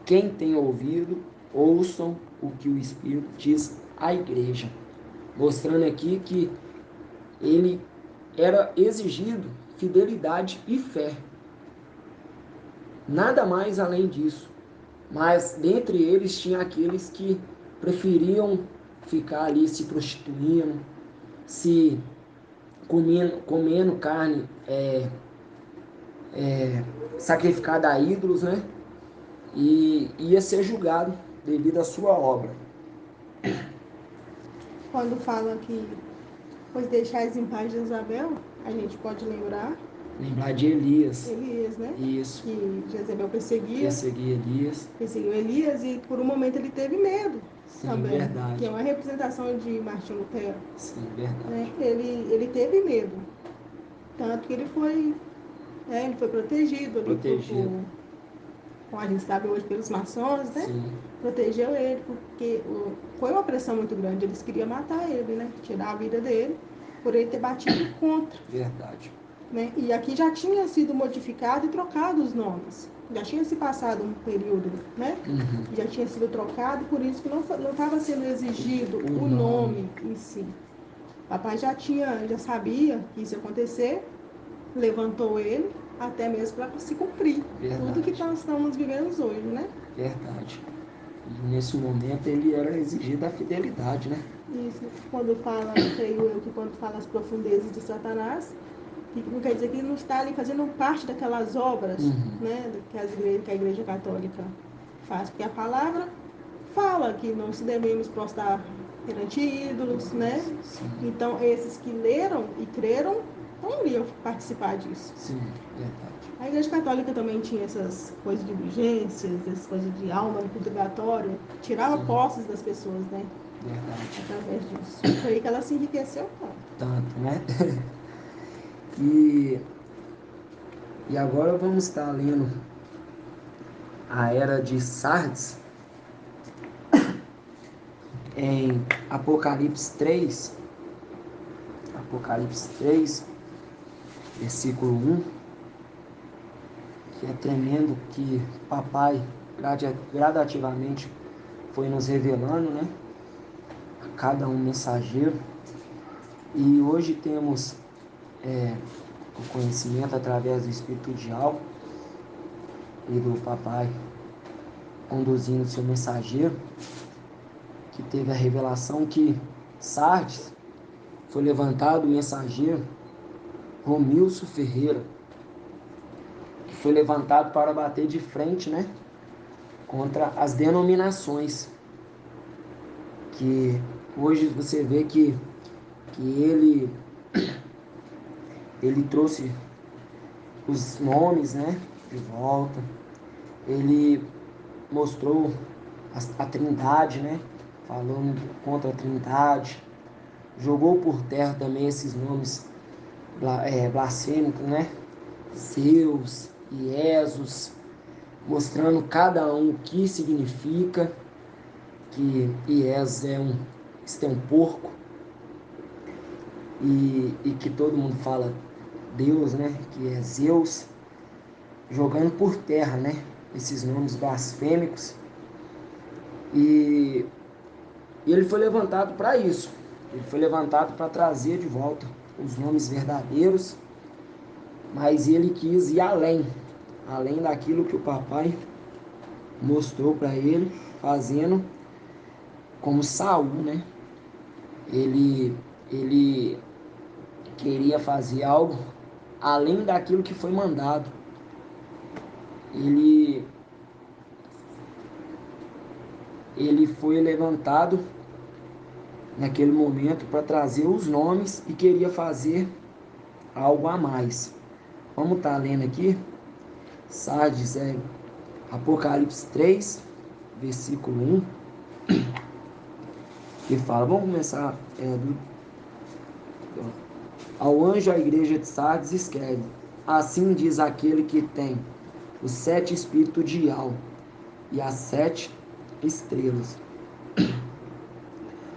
Quem tem ouvido, ouçam o que o Espírito diz à igreja. Mostrando aqui que ele era exigido fidelidade e fé. Nada mais além disso. Mas dentre eles tinha aqueles que preferiam ficar ali se prostituindo, se comendo carne sacrificada a ídolos, né? E ia ser julgado devido à sua obra. Quando fala que pois deixais em paz Jezabel, a gente pode lembrar Lembrar de Elias. Elias, né? Isso. Que Jezabel Perseguia Elias. perseguiu Elias e por um momento ele teve medo. Sim, também, verdade. que é uma representação de Martinho Lutero. Sim, verdade. Né? Ele teve medo, tanto que ele foi protegido ali como a gente sabe hoje pelos maçons, né? Sim. Protegeu ele, porque foi uma pressão muito grande. Eles queriam matar ele, né? Tirar a vida dele, por ele ter batido contra. Verdade. Né? E aqui já tinha sido modificado e trocado os nomes. Já tinha se passado um período, né? Uhum. Já tinha sido trocado, por isso que não estava sendo exigido o nome em si. Papai já sabia que isso ia acontecer, levantou ele, até mesmo para se cumprir. Verdade. Tudo que nós estamos vivendo hoje, né? Verdade. E nesse momento ele era exigido a fidelidade, né? Isso, quando fala, creio eu, que quando fala as profundezas de Satanás, não quer dizer que ele não está ali fazendo parte daquelas obras, né, que a Igreja Católica faz, porque a palavra fala que não se devemos prostrar perante ídolos, né? Sim. Então, esses que leram e creram não iriam participar disso. Sim, verdade. A Igreja Católica também tinha essas coisas de urgências, essas coisas de alma no purgatório, tirava posses das pessoas, né? Verdade. Através disso. Foi aí que ela se enriqueceu tanto, né? E agora vamos estar lendo a era de Sardes em Apocalipse 3, versículo 1, que é tremendo, que papai gradativamente foi nos revelando, né? A cada um mensageiro. E hoje temos o conhecimento através do Espírito de Algo e do papai conduzindo seu mensageiro, que teve a revelação que Sardes foi levantado o mensageiro Romilson Ferreira, que foi levantado para bater de frente, né, contra as denominações, que hoje você vê que ele trouxe os nomes, né, de volta. Ele mostrou a Trindade, né, falando contra a Trindade. Jogou por terra também esses nomes blasfêmicos, né? Zeus, Iesus, mostrando cada um o que significa, que Iesus é um porco, e que todo mundo fala Deus, né? Que é Zeus, jogando por terra, né? Esses nomes blasfêmicos. E ele foi levantado para isso. Ele foi levantado para trazer de volta os nomes verdadeiros, mas ele quis ir além daquilo que o papai mostrou para ele, fazendo como Saul, né? Ele queria fazer algo além daquilo que foi mandado. Ele foi levantado naquele momento para trazer os nomes e queria fazer algo a mais. Vamos estar lendo aqui, Sardes, Apocalipse 3, versículo 1, que fala, vamos começar ao anjo à igreja de Sardes escreve, assim diz aquele que tem os 7 espíritos de Al e as 7 estrelas.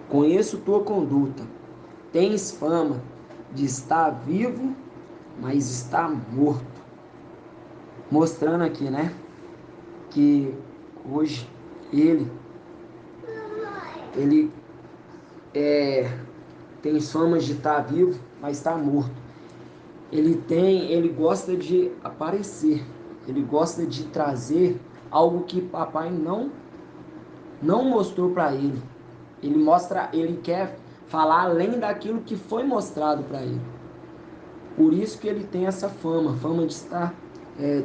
Conheço tua conduta, tens fama de estar vivo, mas está morto. Mostrando aqui, né, que hoje ele tem fama de estar vivo, mas está morto. Ele gosta de aparecer, ele gosta de trazer algo que papai não mostrou para ele. Ele quer falar além daquilo que foi mostrado para ele. Por isso que ele tem essa fama de estar,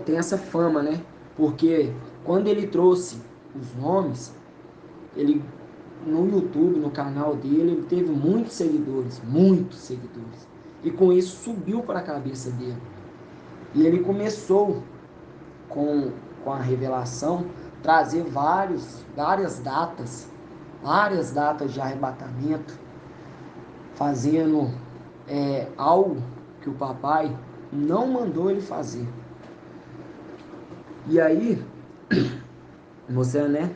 tem essa fama, né? Porque quando ele trouxe os nomes, ele no YouTube, no canal dele, ele teve muitos seguidores. E com isso subiu para a cabeça dele. E ele começou com a revelação, trazer várias datas de arrebatamento, fazendo algo que o papai não mandou ele fazer. E aí, você, né,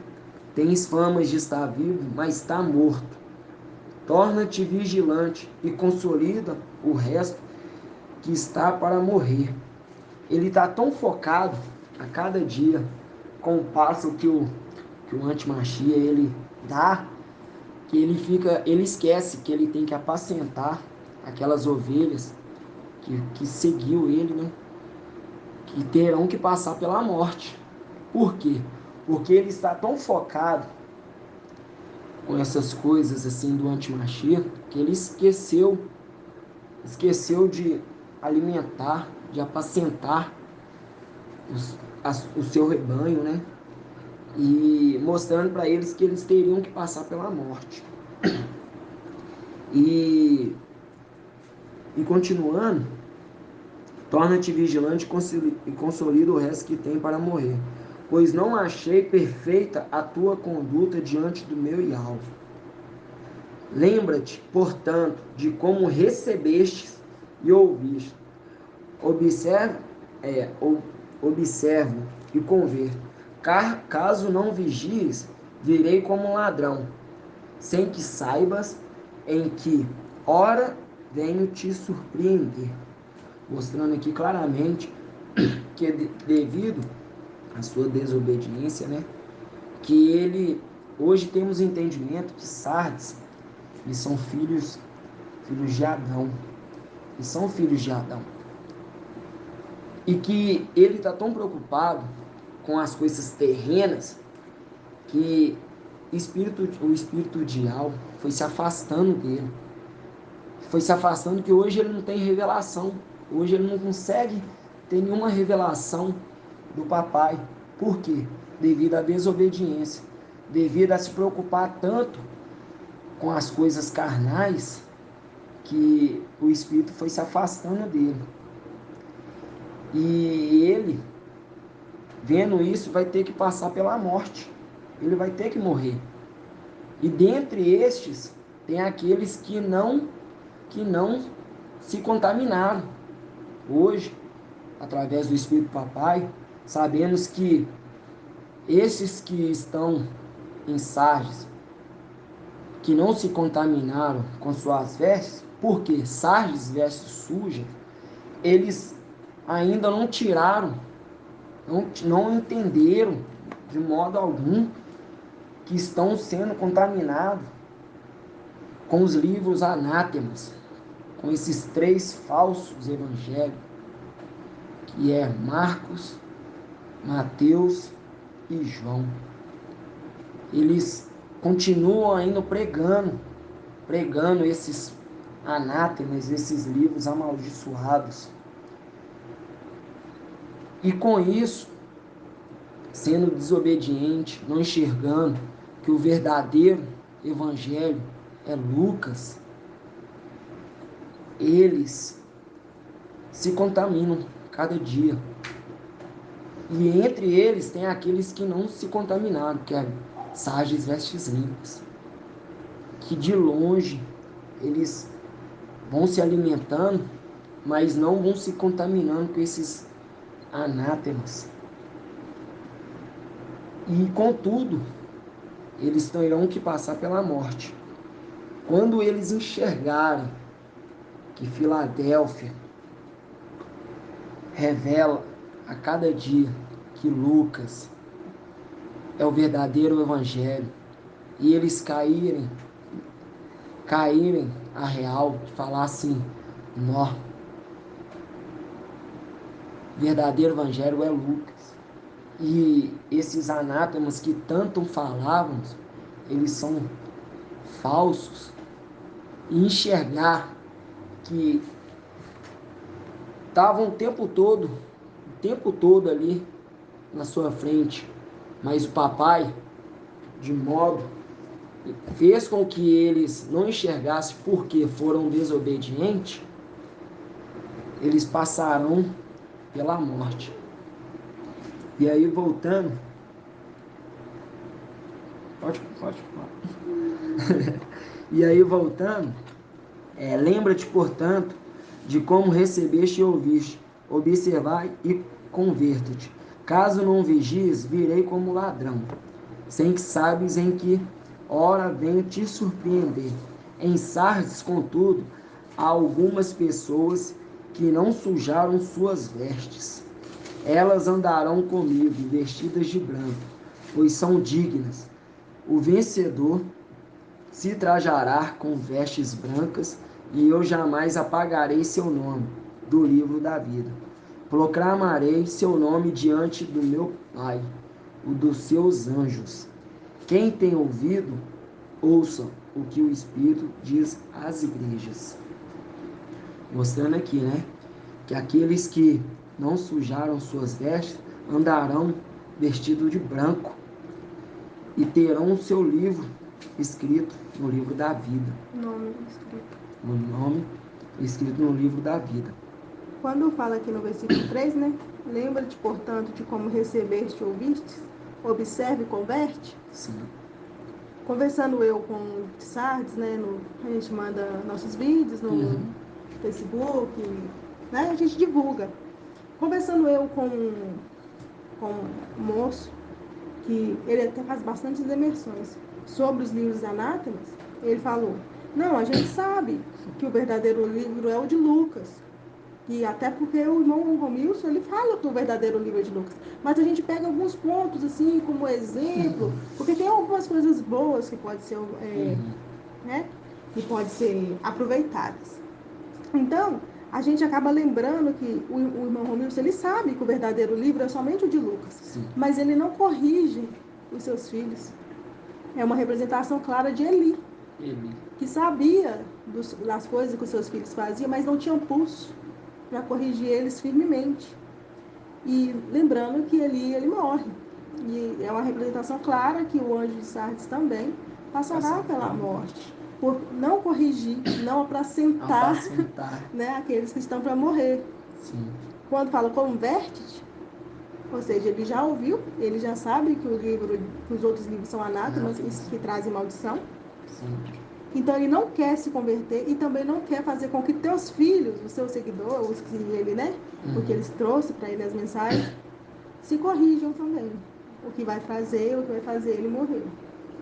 tens famas de estar vivo, mas está morto. Torna-te vigilante e consolida o resto que está para morrer. Ele está tão focado a cada dia com o passo que o antimachia ele dá, que ele esquece que ele tem que apacentar aquelas ovelhas que seguiu ele, né? Que terão que passar pela morte. Por quê? Porque ele está tão focado com essas coisas assim do antimachia, que ele esqueceu de alimentar, de apacentar o seu rebanho, né? E mostrando para eles que eles teriam que passar pela morte. E continuando, torna-te vigilante e consolida o resto que tem para morrer, pois não achei perfeita a tua conduta diante do meu Yahvé. Lembra-te, portanto, de como recebestes e ouviste. Observo e converto. Caso não vigies, virei como ladrão, sem que saibas em que hora venho te surpreender. Mostrando aqui claramente que devido à sua desobediência, né, que ele, hoje temos entendimento que Sardes, eles são filhos de Adão. Eles são filhos de Adão. E que ele está tão preocupado com as coisas terrenas que o espírito de Al foi se afastando dele. Foi se afastando, que hoje ele não tem revelação. Hoje ele não consegue ter nenhuma revelação do papai. Por quê? Devido à desobediência. Devido a se preocupar tanto com as coisas carnais, que o espírito foi se afastando dele. E ele, vendo isso, vai ter que passar pela morte. Ele vai ter que morrer. E dentre estes, tem aqueles que não se contaminaram. Hoje, através do Espírito Papai, sabemos que esses que estão em Sardes, que não se contaminaram com suas vestes, porque Sardes, vestes sujas, eles ainda não tiraram, não entenderam de modo algum que estão sendo contaminados com os livros anátemas, com esses 3 falsos evangelhos, que é Marcos, Mateus e João. Eles continuam ainda pregando esses anátemas, esses livros amaldiçoados. E com isso, sendo desobediente, não enxergando que o verdadeiro evangelho é Lucas, eles se contaminam cada dia. E entre eles tem aqueles que não se contaminaram, que é Sardes, vestes limpas, que de longe eles vão se alimentando, mas não vão se contaminando com esses anátemas. E contudo, eles terão que passar pela morte. Quando eles enxergarem que Filadélfia revela a cada dia que Lucas é o verdadeiro evangelho, e eles caírem a real, de falar assim, não, verdadeiro evangelho é Lucas. E esses anátemas que tanto falávamos, eles são falsos. E enxergar que estavam o tempo todo ali na sua frente, mas o papai, de modo, fez com que eles não enxergassem porque foram desobedientes, eles passarão pela morte. E aí voltando, pode falar. E aí voltando, lembra-te, portanto, de como recebeste e ouviste, observai e converta-te. Caso não vigies, virei como ladrão, sem que sabes em que hora venho te surpreender. Em Sardes, contudo, há algumas pessoas que não sujaram suas vestes. Elas andarão comigo, vestidas de branco, pois são dignas. O vencedor se trajará com vestes brancas, e eu jamais apagarei seu nome do livro da vida. Proclamarei seu nome diante do meu Pai, o dos seus anjos. Quem tem ouvido, ouça o que o Espírito diz às igrejas. Mostrando aqui, né? Que aqueles que não sujaram suas vestes andarão vestidos de branco e terão o seu livro escrito no livro da vida. O nome escrito no livro da vida. Quando fala aqui no versículo 3, né? Lembra-te, portanto, de como recebeste e ouvistes, observe e converte. Sim. Conversando eu com o Sardes, né? A gente manda nossos vídeos no Facebook, né? A gente divulga. Conversando eu com um moço, que ele até faz bastantes imersões sobre os livros anátemas, ele falou, não, a gente sabe que o verdadeiro livro é o de Lucas, e até porque o irmão Romilson, ele fala que o verdadeiro livro é de Lucas, mas a gente pega alguns pontos assim como exemplo, porque tem algumas coisas boas que pode ser né, que pode ser aproveitadas. Então a gente acaba lembrando que o irmão Romilson, ele sabe que o verdadeiro livro é somente o de Lucas. Sim. Mas ele não corrige os seus filhos. É uma representação clara de Eli. Que sabia das coisas que os seus filhos faziam, mas não tinha pulso para corrigir eles firmemente. E lembrando que Eli, ele morre. E é uma representação clara que o anjo de Sardes também passará pela morte. Por não corrigir, não apacentar né, aqueles que estão para morrer. Sim. Quando fala converte-te, ou seja, ele já ouviu, ele já sabe que os outros livros são anátemas e que trazem maldição. Sim. Então ele não quer se converter e também não quer fazer com que teus filhos, os seus seguidores, os que ele, né, porque eles trouxeram para ele as mensagens, se corrijam também. O que vai fazer ele morrer.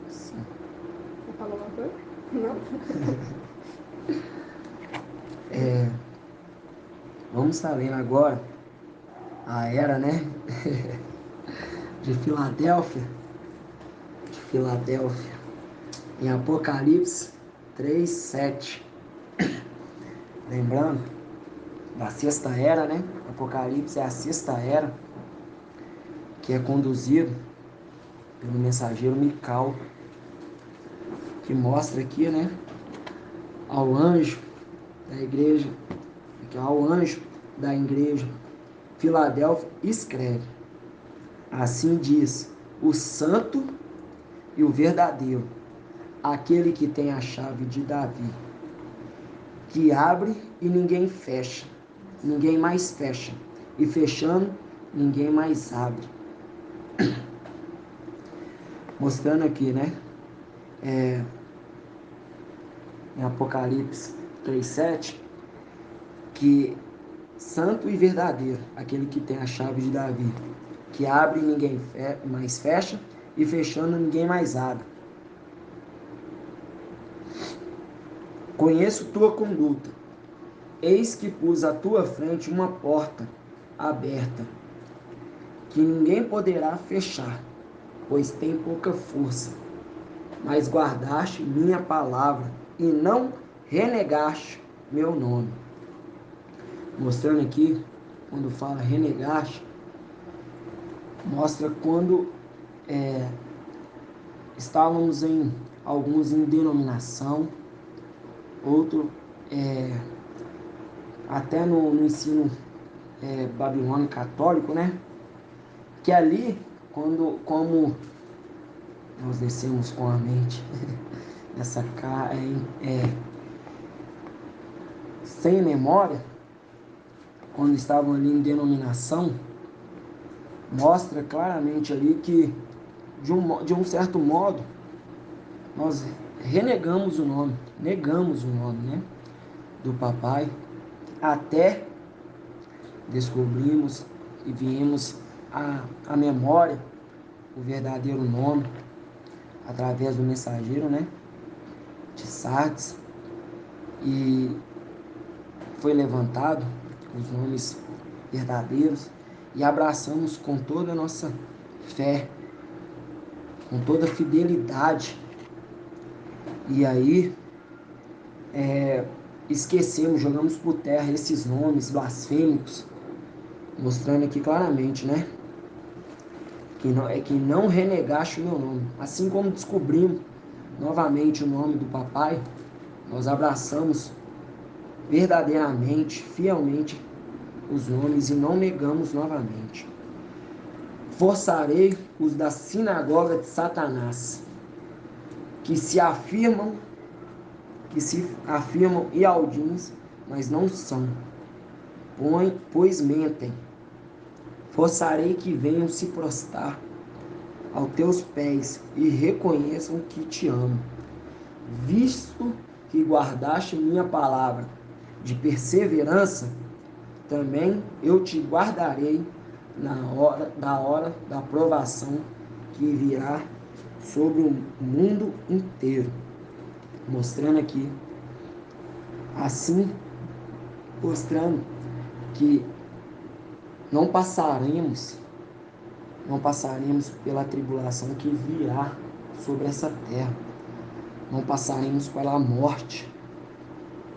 Sim. Quer falar alguma coisa? Não? Vamos estar lendo agora a era, né? de Filadélfia. Em Apocalipse 3:7. Lembrando da sexta era, né? Apocalipse é a sexta era, que é conduzido pelo mensageiro Mical, que mostra aqui, né? Ao anjo da igreja, Filadélfia, escreve: assim diz o santo e o verdadeiro, aquele que tem a chave de Davi, que abre e ninguém mais fecha, e fechando, ninguém mais abre. Mostrando aqui, né? Em Apocalipse 3:7, que santo e verdadeiro, aquele que tem a chave de Davi, que abre e ninguém mais fecha, e fechando ninguém mais abre. Conheço tua conduta, eis que pus à tua frente uma porta aberta, que ninguém poderá fechar, pois tem pouca força. Mas guardaste minha palavra e não renegaste meu nome. Mostrando aqui, quando fala renegaste, mostra quando estávamos alguns em denominação, outro até no ensino babilônico católico, né? Que ali, como nós descemos com a mente nessa sem memória, quando estavam ali em denominação, mostra claramente ali que, de um certo modo, nós negamos o nome, né, do papai, até descobrimos e viemos à memória o verdadeiro nome, através do mensageiro, né, de Sardes, e foi levantado os nomes verdadeiros e abraçamos com toda a nossa fé, com toda a fidelidade. E aí esquecemos, jogamos por terra esses nomes blasfêmicos, mostrando aqui claramente, né, que não renegaste o meu nome. Assim como descobrimos novamente o nome do papai, nós abraçamos verdadeiramente, fielmente os nomes e não negamos novamente. Forçarei os da sinagoga de Satanás, que se afirmam ialdins, mas não são, pois mentem. Forçarei que venham se prostrar aos teus pés e reconheçam que te amo, visto que guardaste minha palavra de perseverança, também eu te guardarei da hora da provação que virá sobre o mundo inteiro. Mostrando aqui, assim, mostrando que não passaremos pela tribulação que virá sobre essa terra. Não passaremos pela morte.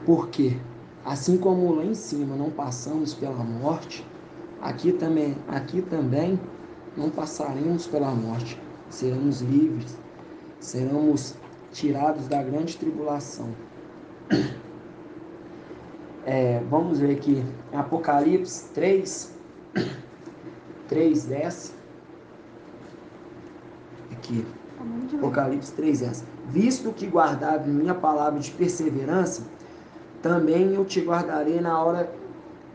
Por quê? Assim como lá em cima não passamos pela morte, aqui também não passaremos pela morte. Seremos livres, seremos tirados da grande tribulação. Vamos ver aqui, Apocalipse 3:10. Aqui, Apocalipse 3:10. Visto que guardava minha palavra de perseverança, também eu te guardarei na hora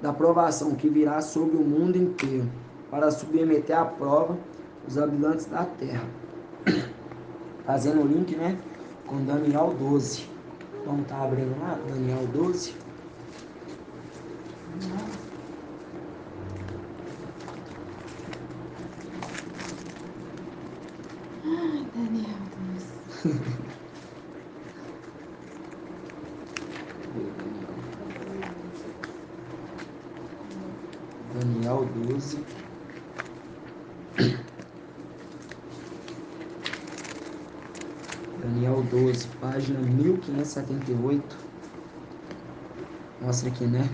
da provação que virá sobre o mundo inteiro, para submeter à prova os habitantes da terra. Fazendo o link, né, com Daniel 12. Vamos estar abrindo lá, Daniel 12. Daniel 12. Daniel 12. Daniel 12, página 1578. Mostra aqui, né?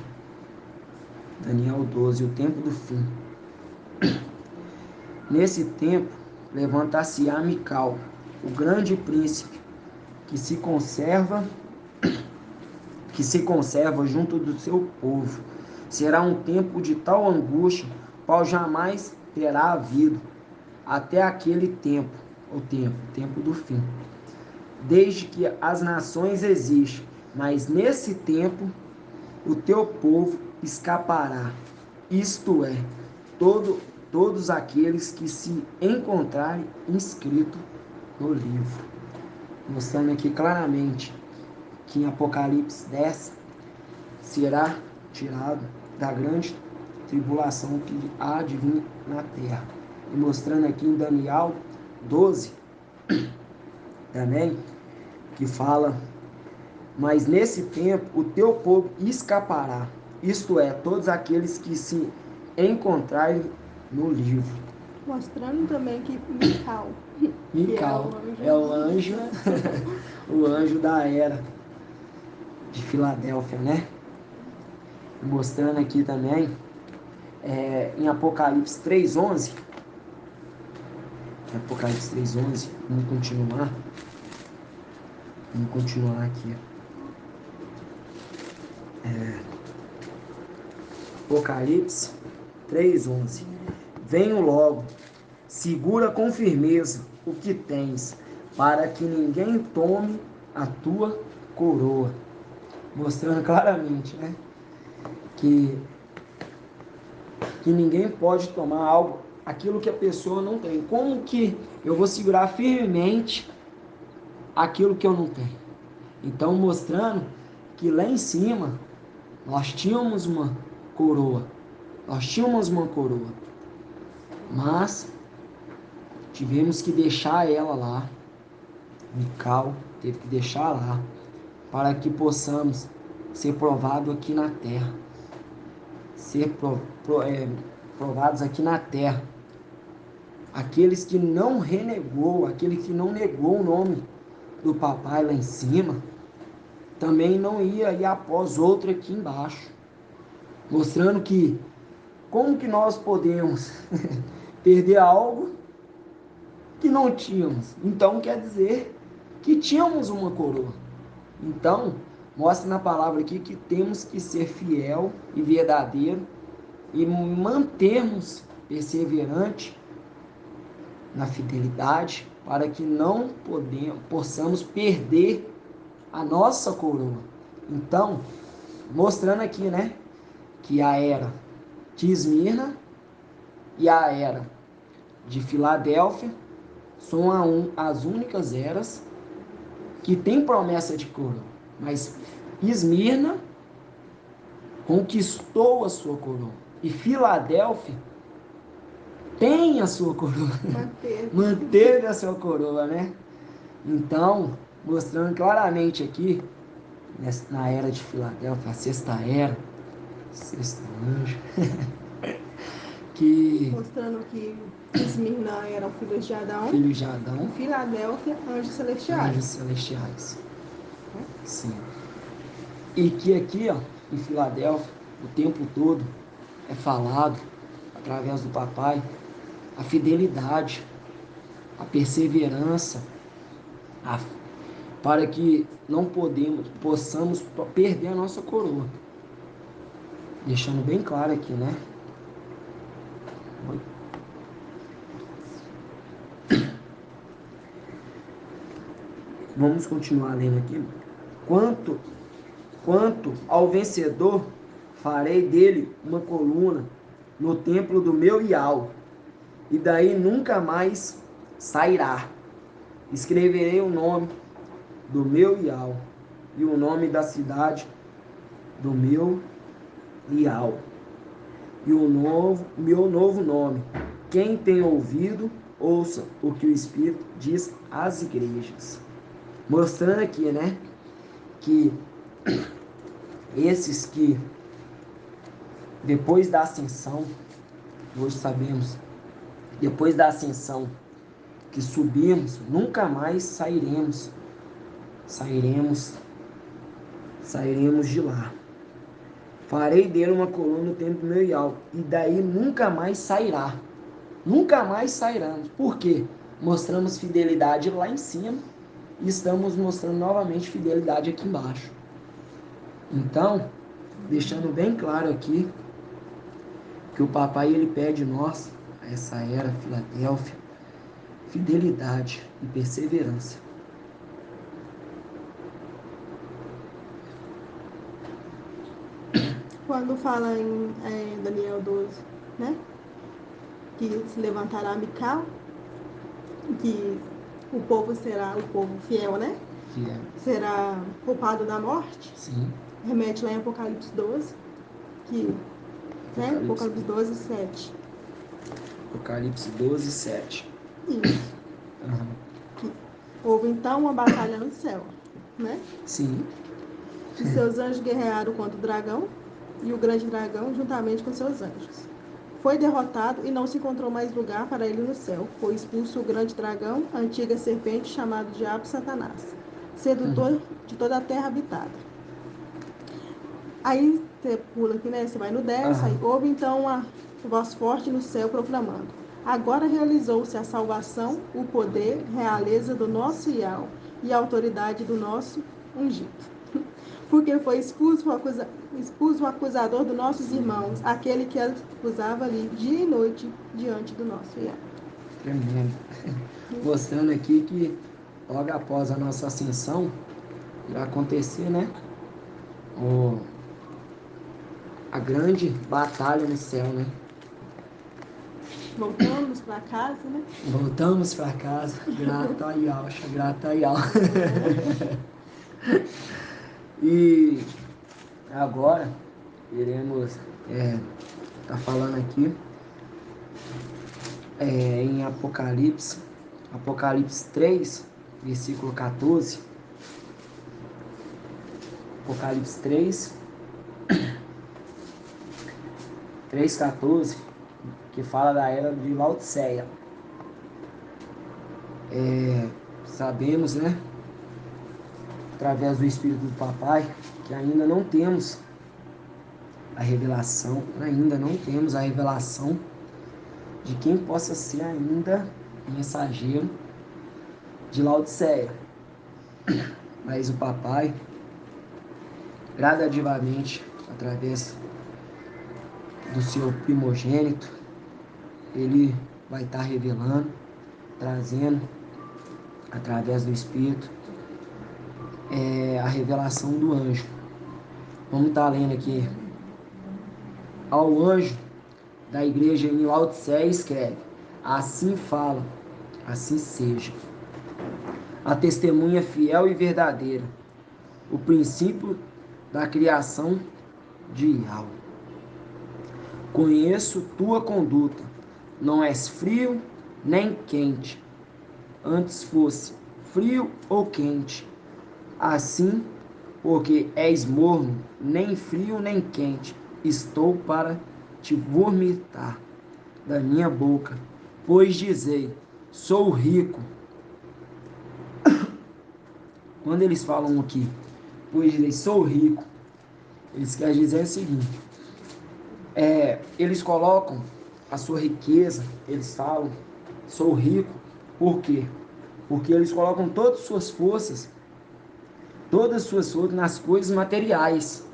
Daniel 12, o tempo do fim. Nesse tempo, levantar-se-á Mical, o grande príncipe, que se conserva junto do seu povo. Será um tempo de tal angústia, qual jamais terá havido, até aquele tempo, o tempo do fim. Desde que as nações existem, mas nesse tempo o teu povo escapará, isto é, todos aqueles que se encontrarem inscritos no livro. Mostrando aqui claramente que em Apocalipse 10 será tirado da grande tribulação que há de vir na terra. E mostrando aqui em Daniel 12 também, que fala: mas nesse tempo o teu povo escapará, isto é, todos aqueles que se encontrarem no livro. Mostrando também que Mical é o anjo, o anjo da era de Filadélfia, né? Mostrando aqui também em Apocalipse 3:11. Apocalipse 3:11, vamos continuar aqui. Apocalipse 3:11. Venho logo, segura com firmeza o que tens, para que ninguém tome a tua coroa. Mostrando claramente, né? Que ninguém pode tomar aquilo que a pessoa não tem. Como que eu vou segurar firmemente aquilo que eu não tenho? Então, mostrando que lá em cima nós tínhamos uma coroa. Mas tivemos que deixar ela lá. Mical teve que deixar lá para que possamos ser provados aqui na terra. Provados aqui na terra. Aqueles que não renegou, aquele que não negou o nome do papai lá em cima, também não ia ir após outro aqui embaixo. Mostrando que como que nós podemos perder algo que não tínhamos? Então quer dizer que tínhamos uma coroa. Então, mostra na palavra aqui que temos que ser fiel e verdadeiro e mantermos perseverante na fidelidade para que não possamos perder a nossa coroa. Então, mostrando aqui, né, que a era de Esmirna e a era de Filadélfia são as únicas eras que tem promessa de coroa. Mas Esmirna conquistou a sua coroa. E Filadélfia tem a sua coroa. Manteve a sua coroa, né? Então, mostrando claramente aqui, na era de Filadélfia, a sexta era, sexto anjo, que... Mostrando que Esmirna eram filhos de Adão. Filhos de Adão. E Filadélfia, anjos celestiais. Anjos celestiais. Sim. E que aqui, ó, em Filadélfia, o tempo todo é falado, através do papai, a fidelidade, a perseverança, para que não possamos perder a nossa coroa. Deixando bem claro aqui, né? Vamos continuar lendo aqui. Quanto ao vencedor, farei dele uma coluna no templo do meu Iau, e daí nunca mais sairá. Escreverei o nome do meu Iau e o nome da cidade do meu Iau e o meu novo nome. Quem tem ouvido, ouça o que o Espírito diz às igrejas. Mostrando aqui, né, que esses que depois da ascensão, hoje sabemos, depois da ascensão que subimos, nunca mais sairemos de lá. Farei dele uma coluna no templo do meu Iau, e daí nunca mais sairá. Nunca mais sairemos. Por quê? Mostramos fidelidade lá em cima e estamos mostrando novamente fidelidade aqui embaixo. Então, deixando bem claro aqui que o papai ele pede nós, a essa era Filadélfia, fidelidade e perseverança. Quando fala em Daniel 12, né? Que se levantará Mical, que o povo será o povo fiel, né? Fiel. Será poupado da morte. Sim. Remete lá em Apocalipse 12, que, né? Apocalipse 12, 7. Apocalipse 12, 7. Isso. Uhum. Que houve então uma batalha no céu, né? Sim. Os seus anjos guerrearam contra o dragão e o grande dragão juntamente com seus anjos. Foi derrotado e não se encontrou mais lugar para ele no céu. Foi expulso o grande dragão, a antiga serpente, chamado Diabo Satanás, sedutor de toda a terra habitada. Aí você pula aqui, né? Você vai no 10, aí houve então uma voz forte no céu proclamando: agora realizou-se a salvação, o poder, realeza do nosso Iau e a autoridade do nosso ungido. porque foi expulso o acusador dos nossos irmãos, aquele que acusava ali dia e noite diante do nosso fiel. Tremendo. Mostrando aqui que logo após a nossa ascensão irá acontecer, né? A grande batalha no céu, né? Voltamos para casa, né? Voltamos para casa, grata a Yalcha, grata a Yal. E agora iremos tá falando aqui em Apocalipse 3, versículo 14. Apocalipse 3:14, que fala da era de Laodiceia. Sabemos, né, através do Espírito do Papai, que ainda não temos a revelação de quem possa ser ainda mensageiro de Laodiceia. Mas o Papai, gradativamente, através do seu primogênito, ele vai estar revelando, trazendo, através do Espírito, a revelação do anjo. Vamos estar lendo aqui. Ao anjo da igreja em Laodiceia escreve: assim fala, assim seja. A testemunha fiel e verdadeira, o princípio da criação de Yahweh. Conheço tua conduta, não és frio nem quente, antes fosse frio ou quente. Assim, porque és morno, nem frio nem quente, estou para te vomitar da minha boca, pois dizei, sou rico. Quando eles falam aqui, pois dizei, sou rico, eles querem dizer o seguinte, eles colocam a sua riqueza, eles falam, sou rico, por quê? Porque eles colocam todas as suas forças nas coisas materiais,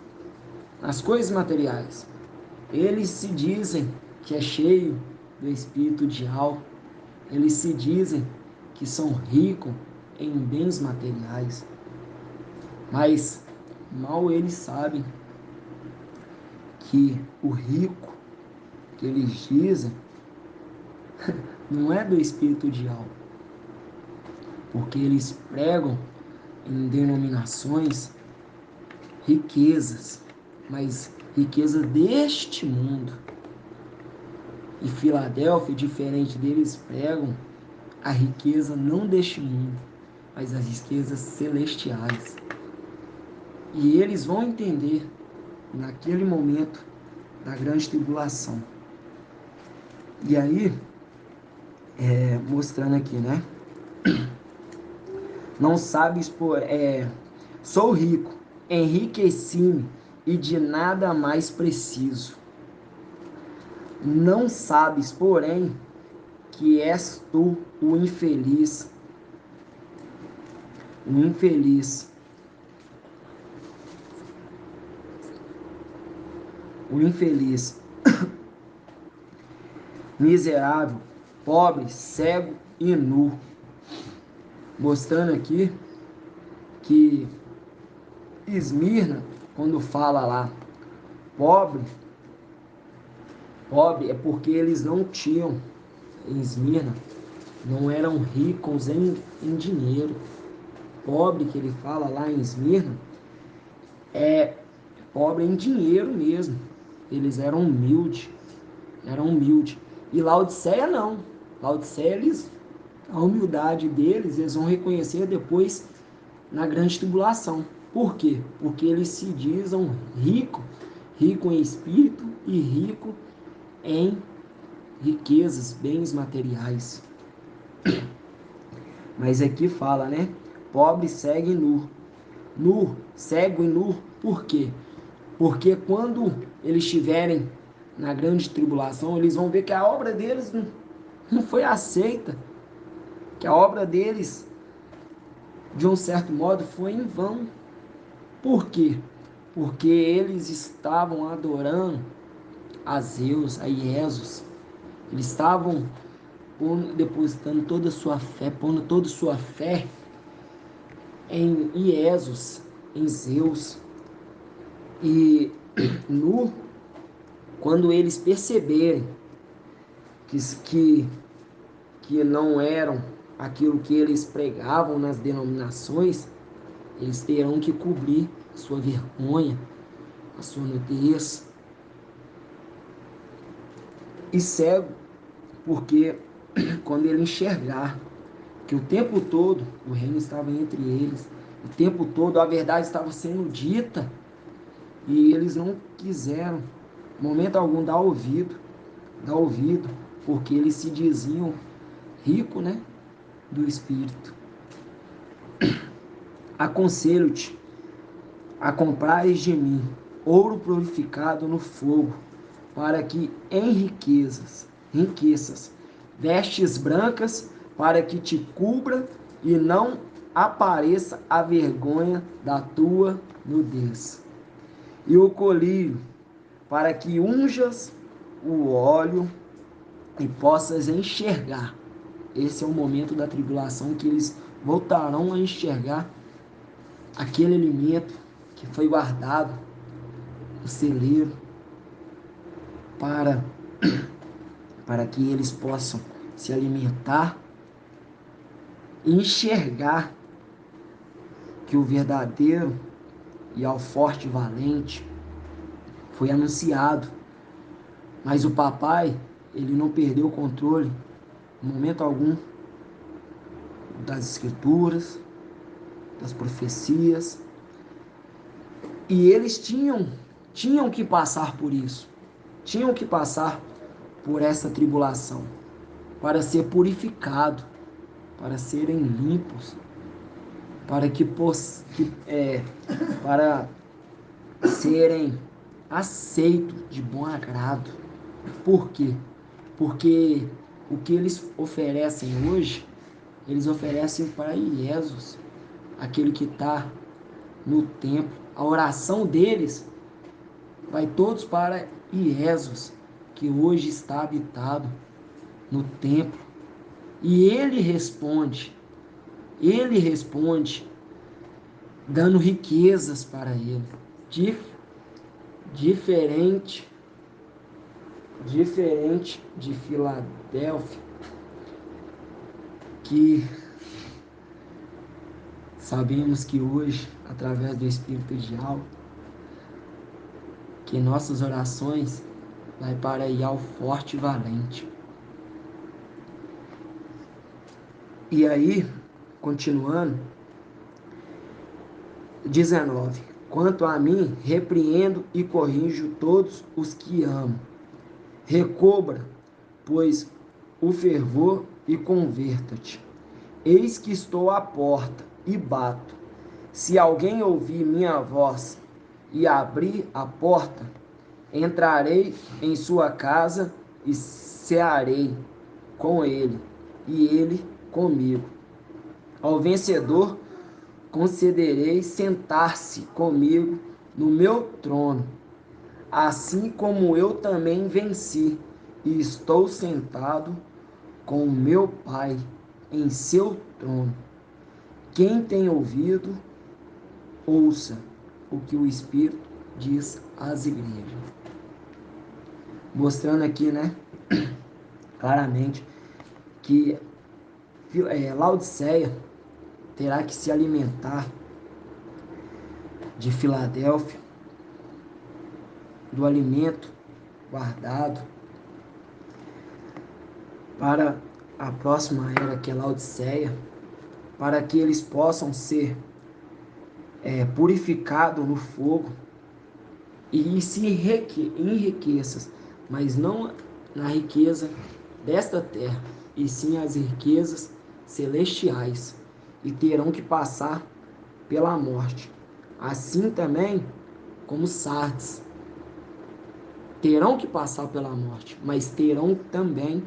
Eles se dizem que é cheio do espírito de Yahweh, eles se dizem que são ricos em bens materiais, mas mal eles sabem que o rico que eles dizem não é do espírito de Yahweh, porque eles pregam em denominações riquezas, mas riqueza deste mundo. E Filadélfia, diferente deles, pregam a riqueza não deste mundo, mas as riquezas celestiais. E eles vão entender naquele momento da grande tribulação. E aí, mostrando aqui, né? Não sabes sou rico, enriqueci-me e de nada mais preciso. Não sabes, porém, que és tu o infeliz, miserável, pobre, cego e nu. Mostrando aqui que Esmirna, quando fala lá pobre é porque eles não tinham, em Esmirna, não eram ricos em dinheiro. Pobre que ele fala lá em Esmirna é pobre em dinheiro mesmo. Eles eram humildes. E Laodiceia não. Laodiceia, a humildade deles, eles vão reconhecer depois na grande tribulação. Por quê? Porque eles se dizem rico em espírito e rico em riquezas, bens materiais. Mas aqui fala, né? Pobre, cego e nu. Cego e nu, por quê? Porque quando eles estiverem na grande tribulação, eles vão ver que a obra deles não foi aceita. Que a obra deles, de um certo modo, foi em vão. Por quê? Porque eles estavam adorando a Zeus, a Iesus. Eles estavam depositando toda a sua fé, pondo toda a sua fé em Iesus, em Zeus. E quando eles perceberem que não eram aquilo que eles pregavam nas denominações, eles terão que cobrir a sua vergonha, a sua nudez. E cego, porque quando ele enxergar que o tempo todo o reino estava entre eles, o tempo todo a verdade estava sendo dita, e eles não quiseram, momento algum, dar ouvido, porque eles se diziam ricos, né, do Espírito. Aconselho-te a comprares de mim ouro purificado no fogo, para que enriqueças, vestes brancas, para que te cubra e não apareça a vergonha da tua nudez. E o colírio, para que unjas o óleo e possas enxergar. Esse é o momento da tribulação que eles voltarão a enxergar aquele alimento que foi guardado no celeiro para que eles possam se alimentar e enxergar que o verdadeiro e ao forte e valente foi anunciado. Mas o papai, ele não perdeu o controle em momento algum das escrituras, das profecias. E eles tinham que passar por isso. Tinham que passar por essa tribulação para ser purificado, para serem limpos, para serem aceitos de bom agrado. Por quê? Porque o que eles oferecem hoje, eles oferecem para Jesus, aquele que está no templo. A oração deles vai todos para Jesus, que hoje está habitado no templo. E ele responde dando riquezas para ele. Diferente de Filadélfia, que sabemos que hoje, através do Espírito de algo, que nossas orações vai para Ial forte e valente. E aí, continuando, 19. Quanto a mim, repreendo e corrijo todos os que amo. Recobra, pois, o fervor e converta-te. Eis que estou à porta e bato. Se alguém ouvir minha voz e abrir a porta, entrarei em sua casa e cearei com ele, e ele comigo. Ao vencedor concederei sentar-se comigo no meu trono, assim como eu também venci e estou sentado com o meu Pai em seu trono. Quem tem ouvido, ouça o que o Espírito diz às igrejas. Mostrando aqui, né, claramente que Laodiceia terá que se alimentar de Filadélfia, do alimento guardado para a próxima era, que é Laodiceia, para que eles possam ser purificados no fogo e se enriqueçam, mas não na riqueza desta terra, e sim as riquezas celestiais, e terão que passar pela morte. Assim também como Sardes, terão que passar pela morte, mas terão também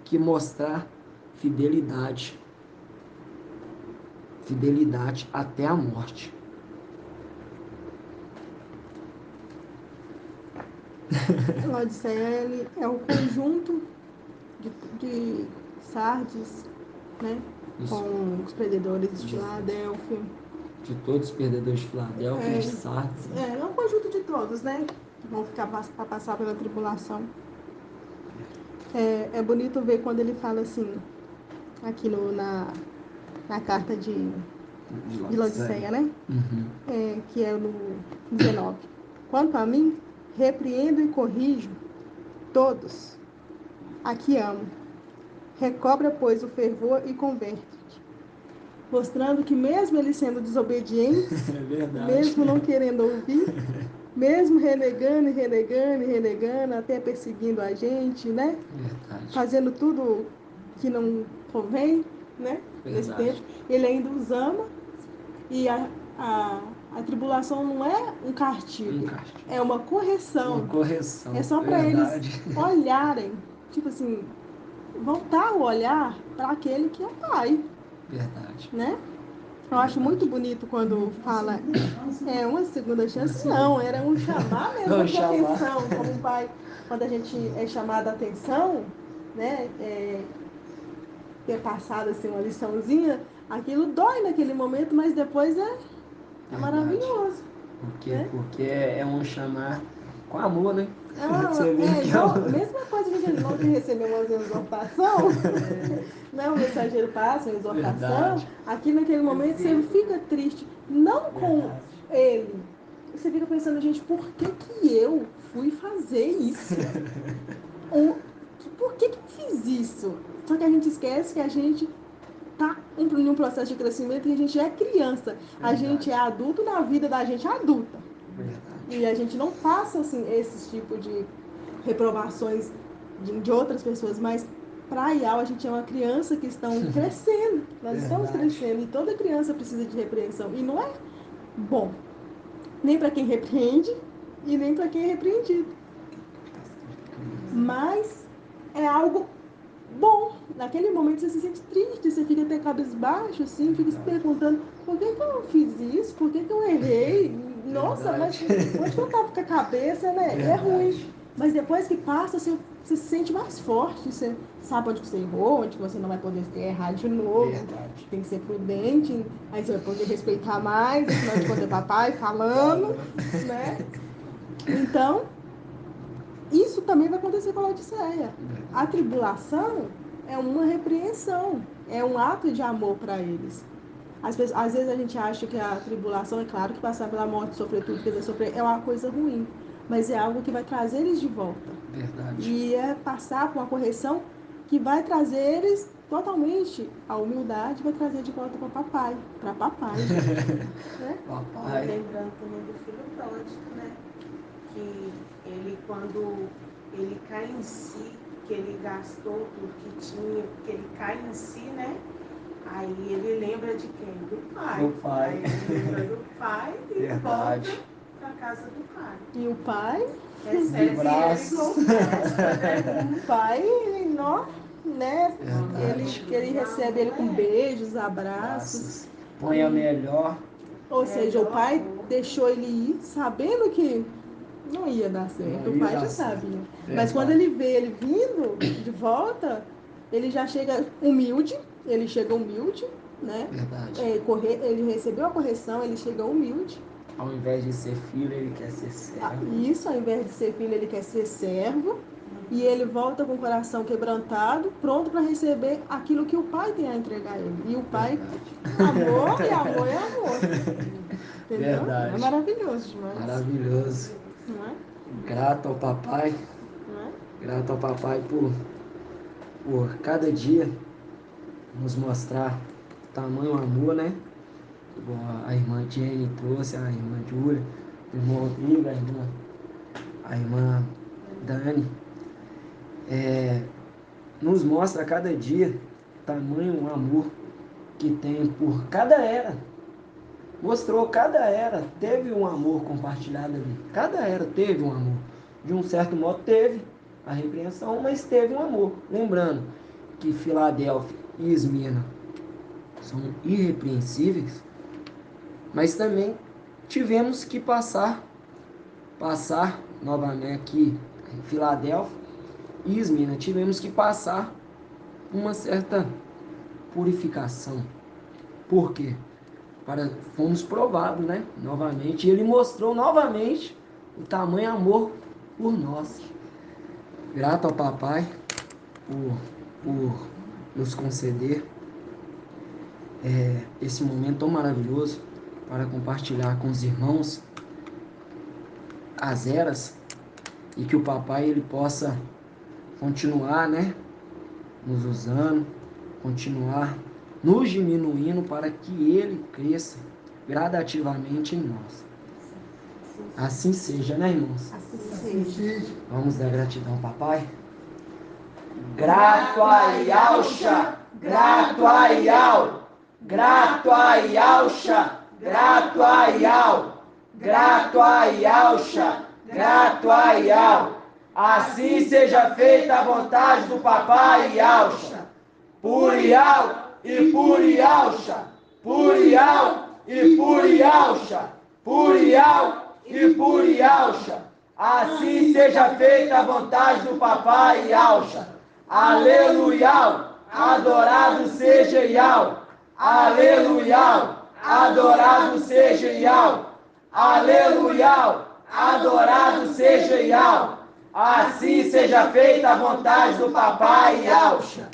que mostrar fidelidade até a morte. Laodiceia ele é um conjunto de Sardes, né? Isso. Com os perdedores de Filadélfia. De todos os perdedores de Filadélfia, de Sardes. É um conjunto de todos, né? Que vão ficar para passar pela tribulação. É bonito ver quando ele fala assim, aqui na carta de Laodiceia, né? Uhum. Que é no 19. Quanto a mim, repreendo e corrijo todos. Aqui amo. Recobra, pois, o fervor e converte-te. Mostrando que mesmo eles sendo desobedientes, mesmo não querendo ouvir, mesmo renegando, até perseguindo a gente, né? Verdade. Fazendo tudo que não convém, né? Nesse tempo, ele ainda os ama. E a tribulação não é um castigo, é uma correção. Uma correção. É só para eles olharem, tipo assim, voltar o olhar para aquele que é pai. Verdade. Né? Eu acho muito bonito quando fala uma segunda chance, não, era um chamar mesmo de atenção, como um pai, quando a gente é chamado a atenção, né? Ter passado assim uma liçãozinha, aquilo dói naquele momento, mas depois é maravilhoso. Porque é um chamar com amor, né? Você vê igual, a mesma coisa que a gente não receber uma exortação, né? O mensageiro passa uma exortação, aqui naquele momento você fica triste, não com ele, você fica pensando, gente, por que eu fui fazer isso? Por que eu fiz isso? Só que a gente esquece que a gente tá em um processo de crescimento e a gente é criança. A gente é adulto na vida da gente adulta. E a gente não passa assim, esse tipo de reprovações de outras pessoas, mas para a IAL a gente é uma criança que estão crescendo. Nós estamos crescendo e toda criança precisa de repreensão. E não é bom, nem para quem repreende e nem para quem é repreendido. Mas é algo bom. Naquele momento você se sente triste, você fica até cabisbaixo, assim, fica se perguntando por que eu fiz isso, por que eu errei. Nossa, mas onde que eu tava com a cabeça, né? É ruim. Mas depois que passa, você se sente mais forte, você sabe onde você errou, onde você não vai poder errar de novo. Tem que ser prudente, aí você vai poder respeitar mais, afinal de contas é papai falando, né? Então, isso também vai acontecer com a Laodiceia. A tribulação é uma repreensão, é um ato de amor para eles. Às vezes a gente acha que a tribulação, é claro que passar pela morte, sofrer tudo que eles sofrer, é uma coisa ruim, mas é algo que vai trazer eles de volta. Verdade. E é passar por uma correção que vai trazer eles totalmente, a humildade vai trazer de volta para papai. Né? Papai. Lembrando também do filho pródigo, né? Que ele, quando ele cai em si, que ele gastou tudo que tinha, que ele cai em si, né? Aí ele lembra de quem? Do pai. Do pai. Aí ele lembra do pai e volta para casa do pai. E o pai recebe ele com festa, né? O pai, né? Ele recebe ele com beijos, abraços. Põe a melhor. Ou seja, o pai deixou ele ir sabendo que não ia dar certo. O pai já sabia. Mas quando ele vê ele vindo de volta, ele já chega humilde. Né? Verdade. Ele recebeu a correção, ele chega humilde. Ao invés de ser filho, ele quer ser servo. Isso, ao invés de ser filho, ele quer ser servo. E ele volta com o coração quebrantado, pronto para receber aquilo que o pai tem a entregar a ele. E o pai, amor e amor é amor. Entendeu? Verdade. É maravilhoso demais. Maravilhoso. Não é? Grato ao papai. Não é? Grato ao papai por cada dia nos mostrar tamanho amor, né? Igual a irmã Jenny trouxe, a irmã Júlia, o irmão Rodrigo, a irmã Dani. Nos mostra a cada dia tamanho amor que tem por cada era. Mostrou cada era, teve um amor compartilhado ali. Cada era teve um amor. De um certo modo teve a repreensão, mas teve um amor. Lembrando que Filadélfia e Esmirna são irrepreensíveis, mas também tivemos que passar novamente aqui em Filadélfia e Esmirna, tivemos que passar uma certa purificação. Por quê? Fomos provados, né? Novamente. E ele mostrou novamente o tamanho amor por nós. Grato ao papai por nos conceder esse momento tão maravilhoso para compartilhar com os irmãos as eras e que o papai ele possa continuar, né? Nos usando, continuar nos diminuindo para que ele cresça gradativamente em nós. Assim seja, né, irmãos? Assim seja. Vamos dar gratidão, papai. Grato a Yahusha, grato a Yah, grato a Yahusha, grato a Yah, grato a Yahusha, grato a Yah. Assim seja feita a vontade do papai Yahusha. Por Yah e por Yahusha, por Yah e por Yahusha, por Yah e por Yahusha. Assim seja feita a vontade do papai Yahusha. Aleluia! Adorado seja Yah! Aleluia! Adorado seja Yah! Aleluia! Adorado seja Yah! Assim seja feita a vontade do papai Yahusha.